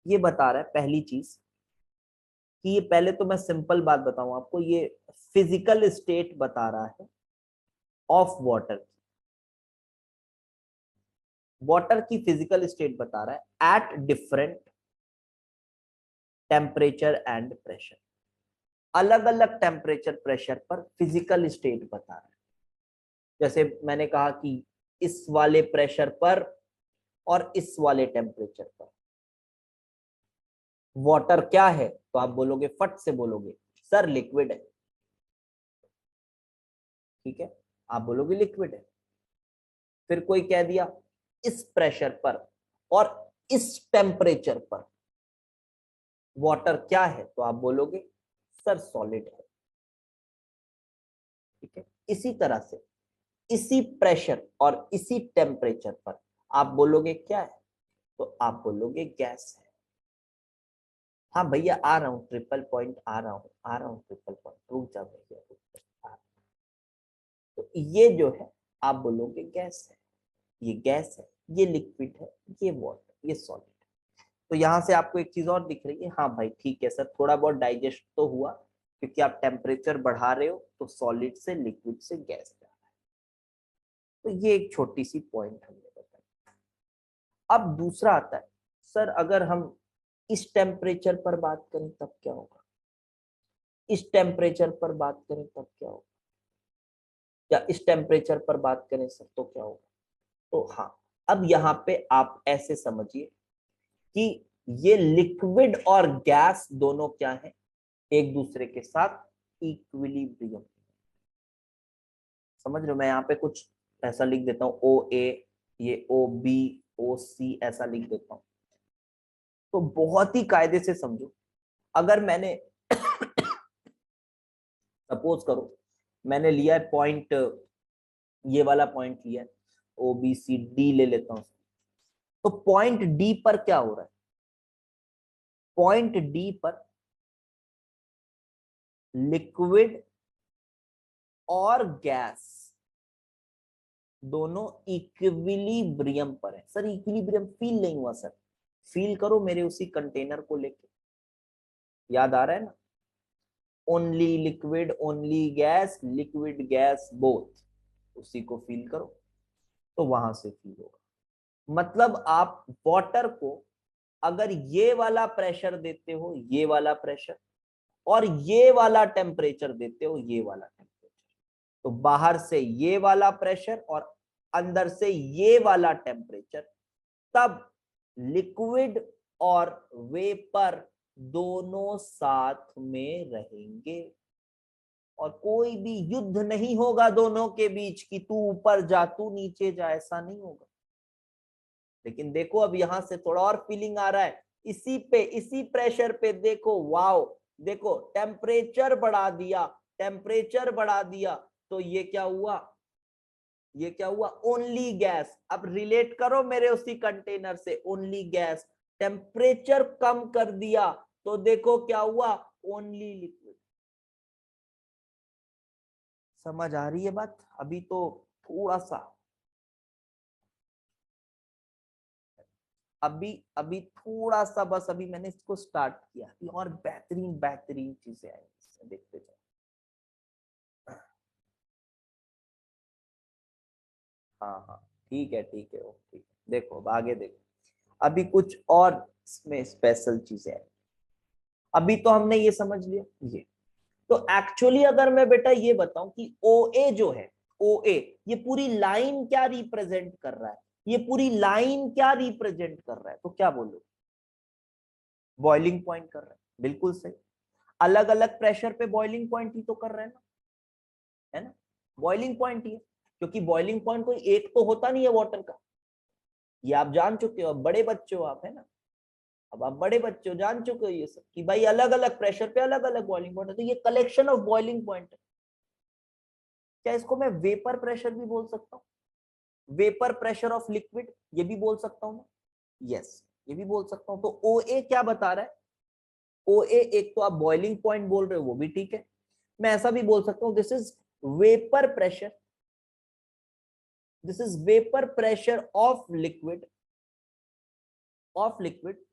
ये बता रहा है पहली चीज कि ये, पहले तो मैं सिंपल बात बताऊं आपको, ये फिजिकल स्टेट बता रहा है ऑफ वाटर। वाटर की फिजिकल स्टेट बता रहा है at different temperature and pressure. अलग अलग टेम्परेचर प्रेशर पर फिजिकल स्टेट बता रहा है। जैसे मैंने कहा कि इस वाले प्रेशर पर और इस वाले टेम्परेचर पर वाटर क्या है, तो आप बोलोगे, फट से बोलोगे सर लिक्विड है, ठीक है, आप बोलोगे लिक्विड है। फिर कोई कह दिया इस प्रेशर पर और इस टेम्परेचर पर वाटर क्या है, तो आप बोलोगे सर सॉलिड है, ठीक है। इसी तरह से इसी प्रेशर और इसी टेम्परेचर पर आप बोलोगे क्या है, तो आप बोलोगे गैस है। हाँ भैया आ रहा हूँ, ट्रिपल पॉइंट आ रहा हूँ, आ रहा हूँ ट्रिपल पॉइंट, रुक जा भैया रुक जा। तो ये जो है आप बोलोगे गैस है, ये गैस है, ये लिक्विड है, ये वाटर, ये सॉलिड। तो यहाँ से आपको एक चीज और दिख रही है, हाँ भाई ठीक है सर, थोड़ा बहुत डाइजेस्ट तो हुआ, क्योंकि आप टेम्परेचर बढ़ा रहे हो तो सॉलिड से लिक्विड से गैस जा रहा है। तो ये एक छोटी सी पॉइंट हमने बताई। अब दूसरा आता है, सर अगर हम इस टेम्परेचर पर बात करें तब क्या होगा, इस टेम्परेचर पर बात करें तब क्या होगा, या इस टेम्परेचर पर बात करें सर तो क्या होगा। तो हाँ, अब यहाँ पे आप ऐसे समझिए कि ये लिक्विड और गैस दोनों क्या है, एक दूसरे के साथ इक्विलिब्रियम। समझ रहे हो, मैं यहाँ पे कुछ ऐसा लिख देता हूँ, ओ ए, ये ओ बी, ओ सी, ऐसा लिख देता हूँ। तो बहुत ही कायदे से समझो, अगर मैंने सपोज करो मैंने लिया है पॉइंट, ये वाला पॉइंट लिया है, ओ बी सी डी ले लेता हूँ। तो पॉइंट डी पर क्या हो रहा है, पॉइंट डी पर लिक्विड और गैस दोनों इक्विलिब्रियम पर है। सर इक्विलिब्रियम फील नहीं हुआ सर, फील करो मेरे उसी कंटेनर को लेके, याद आ रहा है ना। Only liquid, only gas, liquid gas both, उसी को फील करो तो वहां से फील होगा। मतलब आप वाटर को अगर ये वाला प्रेशर देते हो, ये वाला प्रेशर, और ये वाला टेम्परेचर देते हो, ये वाला टेम्परेचर, तो बाहर से ये वाला प्रेशर और अंदर से ये वाला टेम्परेचर, तब लिक्विड और वेपर दोनों साथ में रहेंगे और कोई भी युद्ध नहीं होगा दोनों के बीच कि तू ऊपर जा तू नीचे जा, ऐसा नहीं होगा। लेकिन देखो अब यहां से थोड़ा और फीलिंग आ रहा है, इसी पे, इसी प्रेशर पे देखो, वाओ, देखो टेम्परेचर बढ़ा दिया, टेम्परेचर बढ़ा दिया, तो ये क्या हुआ, ये क्या हुआ, ओनली गैस। अब रिलेट करो मेरे उसी कंटेनर से, ओनली गैस, टेम्परेचर कम कर दिया तो देखो क्या हुआ, ओनली लिक्विड। समझ आ रही है बात? अभी तो थोड़ा सा, अभी अभी थोड़ा सा बस, अभी मैंने इसको स्टार्ट किया, अभी और बेहतरीन बेहतरीन चीजें आएंगी, देखते जाओ। हाँ हाँ, ठीक है ठीक है, ओके, देखो अब आगे देखो, अभी कुछ और इसमें स्पेशल चीजें हैं। अभी तो हमने ये समझ लिया ये, तो एक्चुअली अगर मैं बेटा ये बताऊं कि ओ ए जो है, ओ ए, ये पूरी लाइन क्या रिप्रेजेंट कर रहा है, ये पूरी लाइन क्या रिप्रेजेंट कर रहा है, तो क्या बोलो, बॉइलिंग पॉइंट कर रहा है, बिल्कुल सही। अलग अलग प्रेशर पे बॉइलिंग पॉइंट ही तो कर रहे हैं ना, है ना, बॉइलिंग पॉइंट ही है, क्योंकि बॉइलिंग पॉइंट कोई एक तो होता नहीं है वाटर का, ये आप जान चुके हो, अब बड़े बच्चे हो आप, है ना, अब आप बड़े बच्चे हो, जान चुके हो ये सब कि भाई अलग अलग प्रेशर पे अलग अलग बॉइलिंग पॉइंट है, तो ये कलेक्शन ऑफ बॉइलिंग पॉइंट है। क्या इसको मैं वेपर प्रेशर भी बोल सकता हूँ, वेपर प्रेशर ऑफ लिक्विड, ये भी बोल सकता हूँ मैं, यस, ये भी बोल सकता हूँ। तो ओ ए क्या बता रहा है, ओ ए एक तो आप बॉइलिंग पॉइंट बोल रहे हो, वो भी ठीक है, मैं ऐसा भी बोल सकता हूँ, this is vapour pressure, this is vapour pressure of liquid, of liquid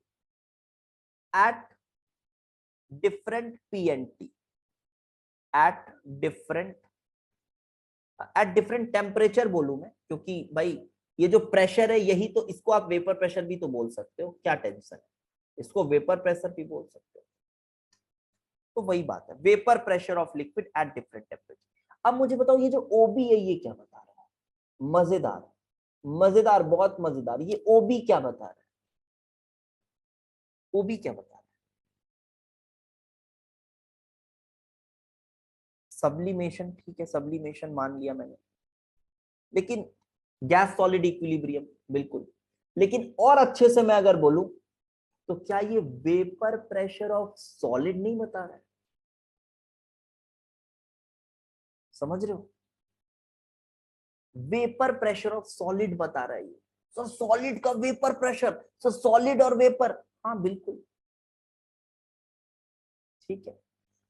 at different PNT, at different, at different temperature बोलूं मैं, क्योंकि भाई ये जो प्रेशर है यही तो, इसको आप वेपर प्रेशर भी तो बोल सकते हो, क्या टेंशन है, इसको वेपर प्रेशर भी बोल सकते हो। तो वही बात है, vapour pressure of liquid at different temperature. अब मुझे बताओ ये जो ओबी है ये क्या बता रहा है, मजेदार, मजेदार, बहुत मजेदार, ये ओबी क्या बता रहा है, ओबी क्या बता रहा है, सब्लिमेशन, ठीक है, सब्लिमेशन मान लिया मैंने, लेकिन गैस सॉलिड इक्विलिब्रियम, बिल्कुल, लेकिन और अच्छे से मैं अगर बोलूं तो क्या ये वेपर प्रेशर ऑफ सॉलिड नहीं बता रहा है, समझ रहे हो, वेपर प्रेशर ऑफ सॉलिड बता रहा है ये, सर सॉलिड का वेपर प्रेशर, सर सॉलिड और वेपर, हाँ बिल्कुल, ठीक है।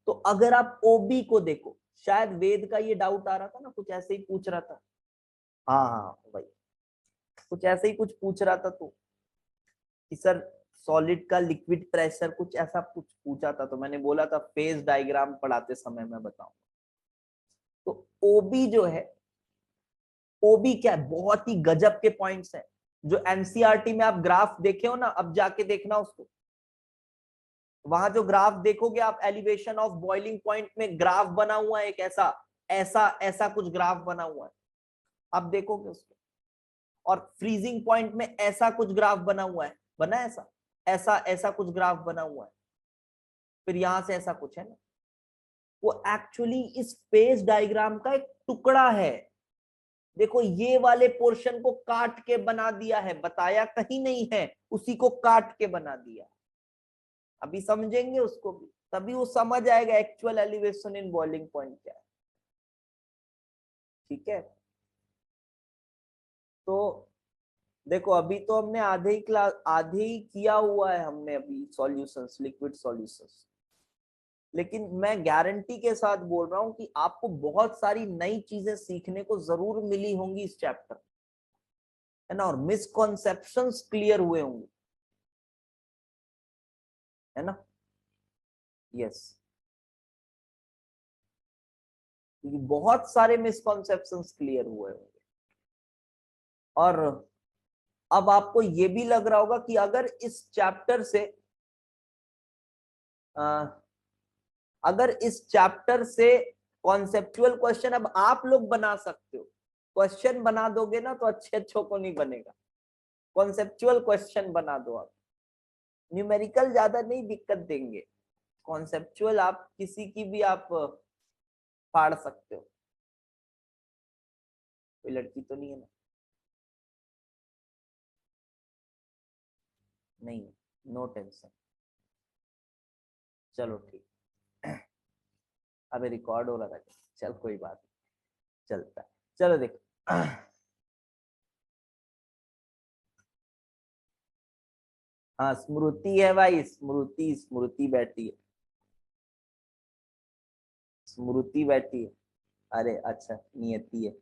तो अगर आप ओबी को देखो, शायद वेद का ये डाउट आ रहा था ना, कुछ ऐसे ही पूछ रहा था, हाँ हाँ भाई, कुछ ऐसे ही कुछ पूछ रहा था तो, कि सर सॉलिड का लिक्विड प्रेशर, कुछ ऐसा कुछ पूछा था, तो मैंने बोला था फेज डायग्राम पढ़ाते समय मैं बताऊं। तो ओबी जो है, ओबी क्या है, बहुत ही गजब के पॉइंट्स हैं, जो एनसीईआरटी में आप ग्राफ देखे हो ना, अब जाके देखना उसको, वहां जो ग्राफ देखोगे आप, एलिवेशन ऑफ बॉइलिंग पॉइंट में ग्राफ बना हुआ है एक ऐसा, ऐसा ऐसा कुछ ग्राफ बना हुआ है, आप देखोगे उसको, और फ्रीजिंग पॉइंट में ऐसा कुछ ग्राफ बना हुआ है, बना है ऐसा, ऐसा ऐसा कुछ ग्राफ बना हुआ है, फिर यहां से ऐसा कुछ है ना, वो एक्चुअली इस फेज डायग्राम का एक टुकड़ा है। देखो ये वाले पोर्शन को काट के बना दिया है, बताया कहीं नहीं है, उसी को काट के बना दिया, अभी समझेंगे उसको भी, तभी वो समझ आएगा actual elevation in boiling point क्या है, ठीक है। तो देखो अभी तो हमने आधे ही क्लास, आधे ही किया हुआ है हमने अभी सॉल्यूशंस, लिक्विड सॉल्यूशंस, लेकिन मैं गारंटी के साथ बोल रहा हूं कि आपको बहुत सारी नई चीजें सीखने को जरूर मिली होंगी इस चैप्टर, है ना, और मिसकॉन्सेप्शंस क्लियर हुए होंगे, है ना, यस। क्योंकि बहुत सारे मिसकॉन्सेप्शंस क्लियर हुए होंगे। और अब आपको ये भी लग रहा होगा कि अगर इस चैप्टर से कॉन्सेप्चुअल क्वेश्चन अब आप लोग बना सकते हो। क्वेश्चन बना दोगे ना तो अच्छे अच्छों को नहीं बनेगा, कॉन्सेप्चुअल क्वेश्चन बना दो आप। न्यूमेरिकल ज्यादा नहीं दिक्कत देंगे, कॉन्सेप्चुअल आप किसी की भी आप फाड़ सकते हो। कोई लड़की तो नहीं है ना? नहीं, नो टेंशन, चलो ठीक। अबे रिकॉर्ड हो रहा था, चल कोई बात नहीं, चलता है। चलो देखो, हाँ स्मृति है भाई, स्मृति स्मृति बैठी है, स्मृति बैठी है। अरे अच्छा, नियति है,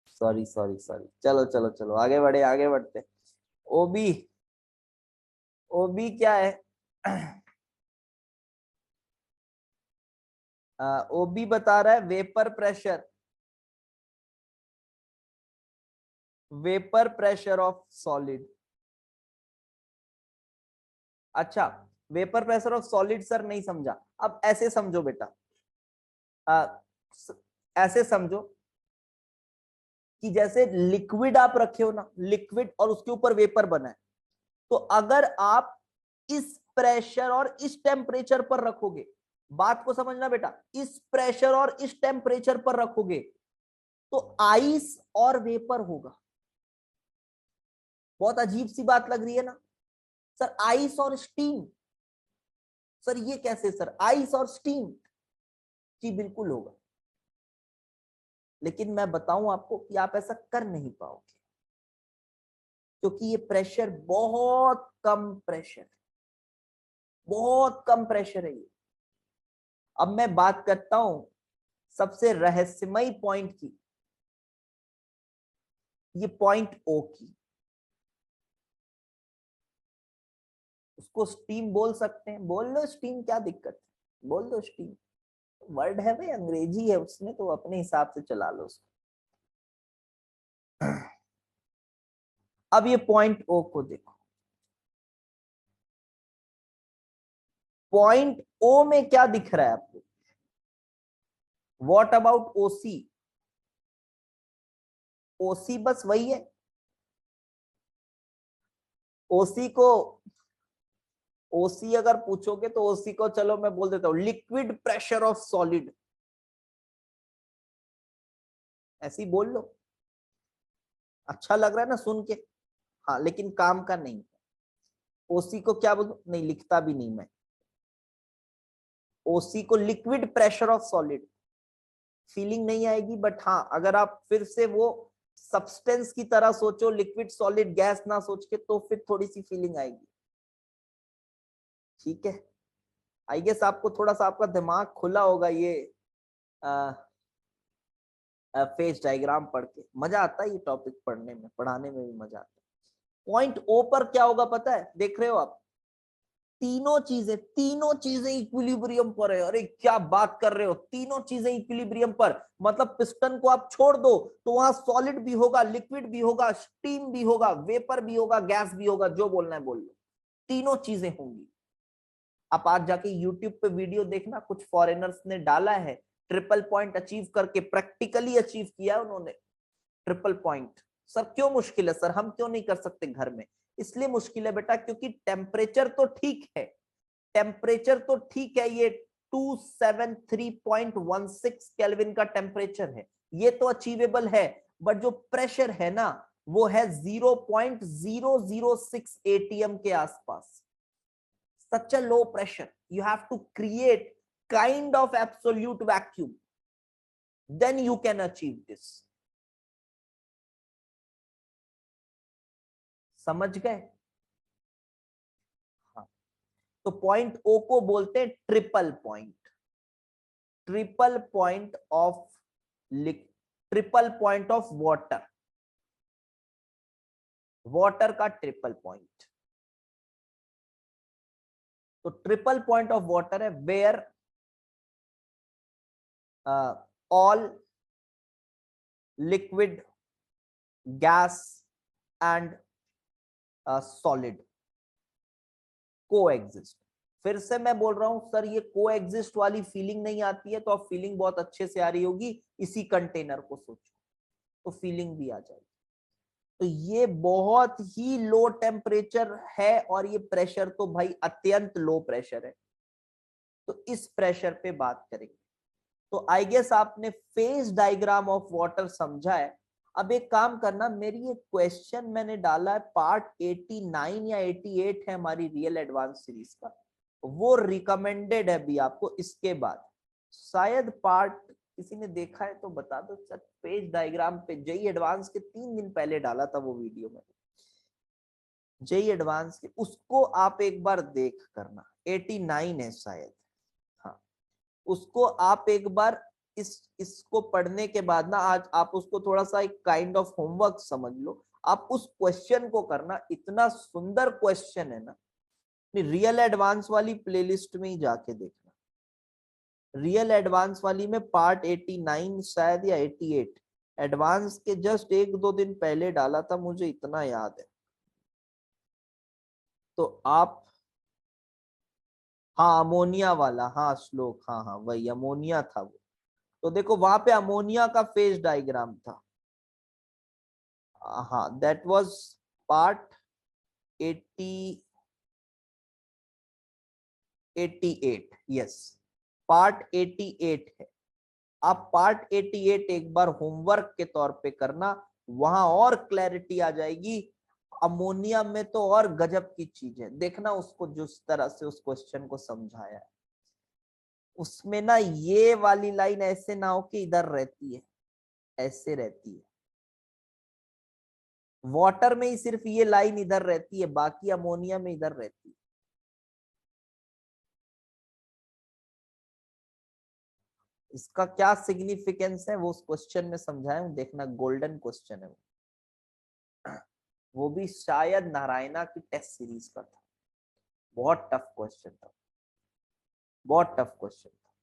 सॉरी सॉरी सॉरी। चलो चलो चलो आगे बढ़े, आगे बढ़ते। ओबी, ओबी क्या है? ओबी बता रहा है vapour pressure, vapour pressure of solid. अच्छा, vapour pressure of solid sir नहीं समझा। अब ऐसे समझो बेटा, ऐसे समझो कि जैसे लिक्विड आप रखे हो ना, लिक्विड और उसके ऊपर वेपर बना है, तो अगर आप इस प्रेशर और इस टेम्परेचर पर रखोगे, बात को समझना बेटा, इस प्रेशर और इस टेम्परेचर पर रखोगे तो आइस और वेपर होगा। बहुत अजीब सी बात लग रही है ना सर, आइस और स्टीम। सर ये कैसे सर, आइस और स्टीम? जी बिल्कुल होगा, लेकिन मैं बताऊं आपको कि आप ऐसा कर नहीं पाओगे, क्योंकि ये प्रेशर बहुत कम प्रेशर, बहुत कम प्रेशर है ये। अब मैं बात करता हूं सबसे रहस्यमयी पॉइंट की, ये पॉइंट ओ की। उसको स्टीम बोल सकते हैं, बोल लो स्टीम, क्या दिक्कत है, बोल दो स्टीम। वर्ड है भाई, अंग्रेजी है उसमें, तो अपने हिसाब से चला लो उसको। अब ये पॉइंट ओ को देखो, पॉइंट ओ में क्या दिख रहा है आपको? व्हाट अबाउट ओसी? ओसी बस वही है। ओसी को, ओसी अगर पूछोगे तो ओसी को चलो मैं बोल देता हूं लिक्विड प्रेशर ऑफ सॉलिड, ऐसे ही बोल लो। अच्छा लग रहा है ना सुन के? हाँ, लेकिन काम का नहीं। ओसी को क्या बोलूं, नहीं लिखता भी नहीं मैं। ओसी को liquid pressure of solid, feeling नहीं आएगी, बट हाँ अगर आप फिर से वो सब्सटेंस की तरह सोचो, लिक्विड सॉलिड गैस ना सोच के, तो फिर थोड़ी सी फीलिंग आएगी। ठीक है, आई गेस आपको थोड़ा सा आपका दिमाग खुला होगा ये फेज डायग्राम पढ़ के। मजा आता है ये टॉपिक पढ़ने में, पढ़ाने में भी मजा आता है। पॉइंट ओ पर क्या होगा पता है, देख रहे हो आप? तीनों चीजें इक्विलिब्रियम पर है। अरे क्या बात कर रहे हो, तीनों चीजें इक्विलिब्रियम पर, मतलब पिस्टन को आप छोड़ दो तो वहां सॉलिड भी होगा, लिक्विड भी होगा, स्टीम भी होगा, वेपर भी होगा, गैस भी होगा, जो बोलना है बोल लो, तीनों चीजें होंगी। आप आज जाके यूट्यूब पे वीडियो देखना, कुछ फॉरेनर्स ने डाला है, ट्रिपल पॉइंट अचीव करके, प्रैक्टिकली अचीव किया है उन्होंने ट्रिपल पॉइंट। सर क्यों मुश्किल है सर, हम क्यों नहीं कर सकते घर में? इसलिए मुश्किल है बेटा क्योंकि टेम्परेचर तो ठीक है, टेम्परेचर तो ठीक है, ये 273.16 केल्विन का टेम्परेचर है, ये तो अचीवेबल है। बट जो प्रेशर है ना, वो है 0.006 एटीएम के आसपास। such a low pressure, you have to create kind of absolute vacuum, then you can achieve this. समझ गए? हाँ, तो पॉइंट ओ को बोलते हैं triple point, triple point of triple point of water, water का ट्रिपल पॉइंट। तो ट्रिपल पॉइंट ऑफ वाटर है where all liquid, gas and solid coexist। फिर से मैं बोल रहा हूं सर ये कोएग्जिस्ट वाली फीलिंग नहीं आती है, तो अब फीलिंग बहुत अच्छे से आ रही होगी, इसी कंटेनर को सोचो तो फीलिंग भी आ जाएगी। तो ये बहुत ही लो टेम्परेचर है और ये प्रेशर तो भाई अत्यंत लो प्रेशर है। तो इस प्रेशर पे बात करेंगे। तो आई गेस आपने फेज डायग्राम ऑफ वाटर समझा है। अब एक काम करना, मेरी ये क्वेश्चन मैंने डाला है पार्ट 89 या 88 है हमारी रियल एडवांस सीरीज का, वो रिकमेंडेड है भी आपको। इसके बाद शायद पार्ट किसी ने देखा है तो बता दो सर, पेज डायग्राम पे जेई एडवांस के 3 दिन पहले डाला था वो वीडियो में, जेई एडवांस के, उसको आप एक बार देख करना, 89 है शायद, हाँ उसको आप एक बार इसको पढ़ने के बाद ना आज आप उसको थोड़ा सा एक काइंड ऑफ होमवर्क समझ लो, आप उस क्वेश्चन को करना, इतना सुंदर क्वेश्चन है ना। रियल एडवांस वाली प्लेलिस्ट में ही जाके देखना, रियल एडवांस वाली में पार्ट 89 शायद या 88 एडवांस के जस्ट 1-2 दिन पहले डाला था, मुझे इतना याद है। तो आप, हाँ अमोनिया वाला, हाँ श्लोक, हाँ हाँ वही अमोनिया था वो। तो देखो वहां पे अमोनिया का फेज डायग्राम था, हाँ that was part 88, yes part 88 है। आप पार्ट 88 एक बार होमवर्क के तौर पे करना, वहां और क्लैरिटी आ जाएगी। अमोनिया में तो और गजब की चीज है, देखना उसको जिस तरह से उस क्वेश्चन को समझाया है, उसमें ना ये वाली लाइन ऐसे ना हो कि इधर रहती है, ऐसे रहती है। वाटर में ही सिर्फ ये लाइन इधर रहती है, बाकी अमोनिया में इधर रहती है। इसका क्या सिग्निफिकेंस है वो उस क्वेश्चन में समझाया हूं, देखना गोल्डन क्वेश्चन है वो भी शायद नारायणा की टेस्ट सीरीज का था, बहुत टफ क्वेश्चन था, बहुत टफ क्वेश्चन था।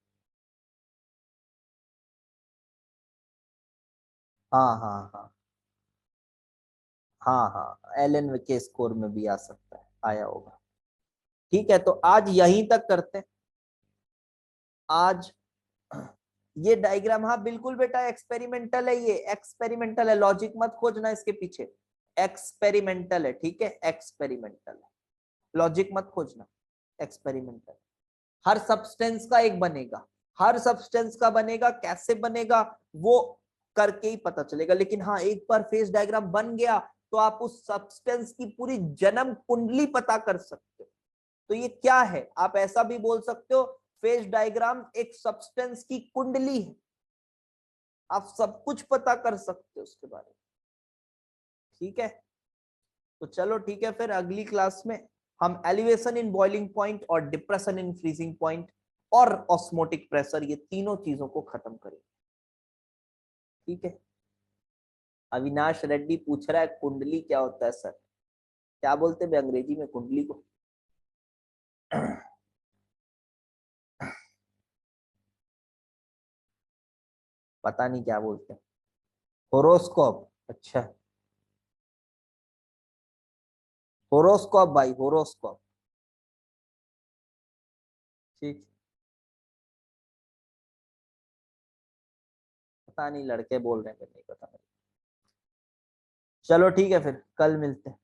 हाँ हाँ हाँ हाँ हाँ एलएन के स्कोर में भी आ सकता है, आया होगा। ठीक है, तो आज यहीं तक करते हैं आज। ये डायग्राम, हाँ बिल्कुल बेटा एक्सपेरिमेंटल है, ये एक्सपेरिमेंटल है, लॉजिक मत खोजना इसके पीछे, एक्सपेरिमेंटल है, ठीक है एक्सपेरिमेंटल है, लॉजिक मत खोजना, एक्सपेरिमेंटल। हर सब्सटेंस का एक बनेगा, हर सब्सटेंस का बनेगा, कैसे बनेगा वो करके ही पता चलेगा। लेकिन हाँ एक बार फेज डायग्राम बन गया तो आप उस सब्सटेंस की पूरी जन्म कुंडली पता कर सकते हो। तो ये क्या है, आप ऐसा भी बोल सकते हो, फेज डायग्राम एक सब्सटेंस की कुंडली है, आप सब कुछ पता कर सकते हो उसके बारे में। ठीक है, तो चलो ठीक है, फिर अगली क्लास में हम एलिवेशन इन बॉइलिंग पॉइंट और डिप्रेशन इन फ्रीजिंग पॉइंट और ऑस्मोटिक प्रेशर, ये तीनों चीजों को खत्म करेंगे। ठीक है, अविनाश रेड्डी पूछ रहा है कुंडली क्या होता है सर, क्या बोलते हैं अंग्रेजी में कुंडली को? पता नहीं क्या बोलते हैं, होरोस्कोप, अच्छा होरोस्कोप भाई, होरोस्कोप। ठीक, पता नहीं लड़के बोल रहे हैं, नहीं पता। चलो ठीक है, फिर कल मिलते हैं।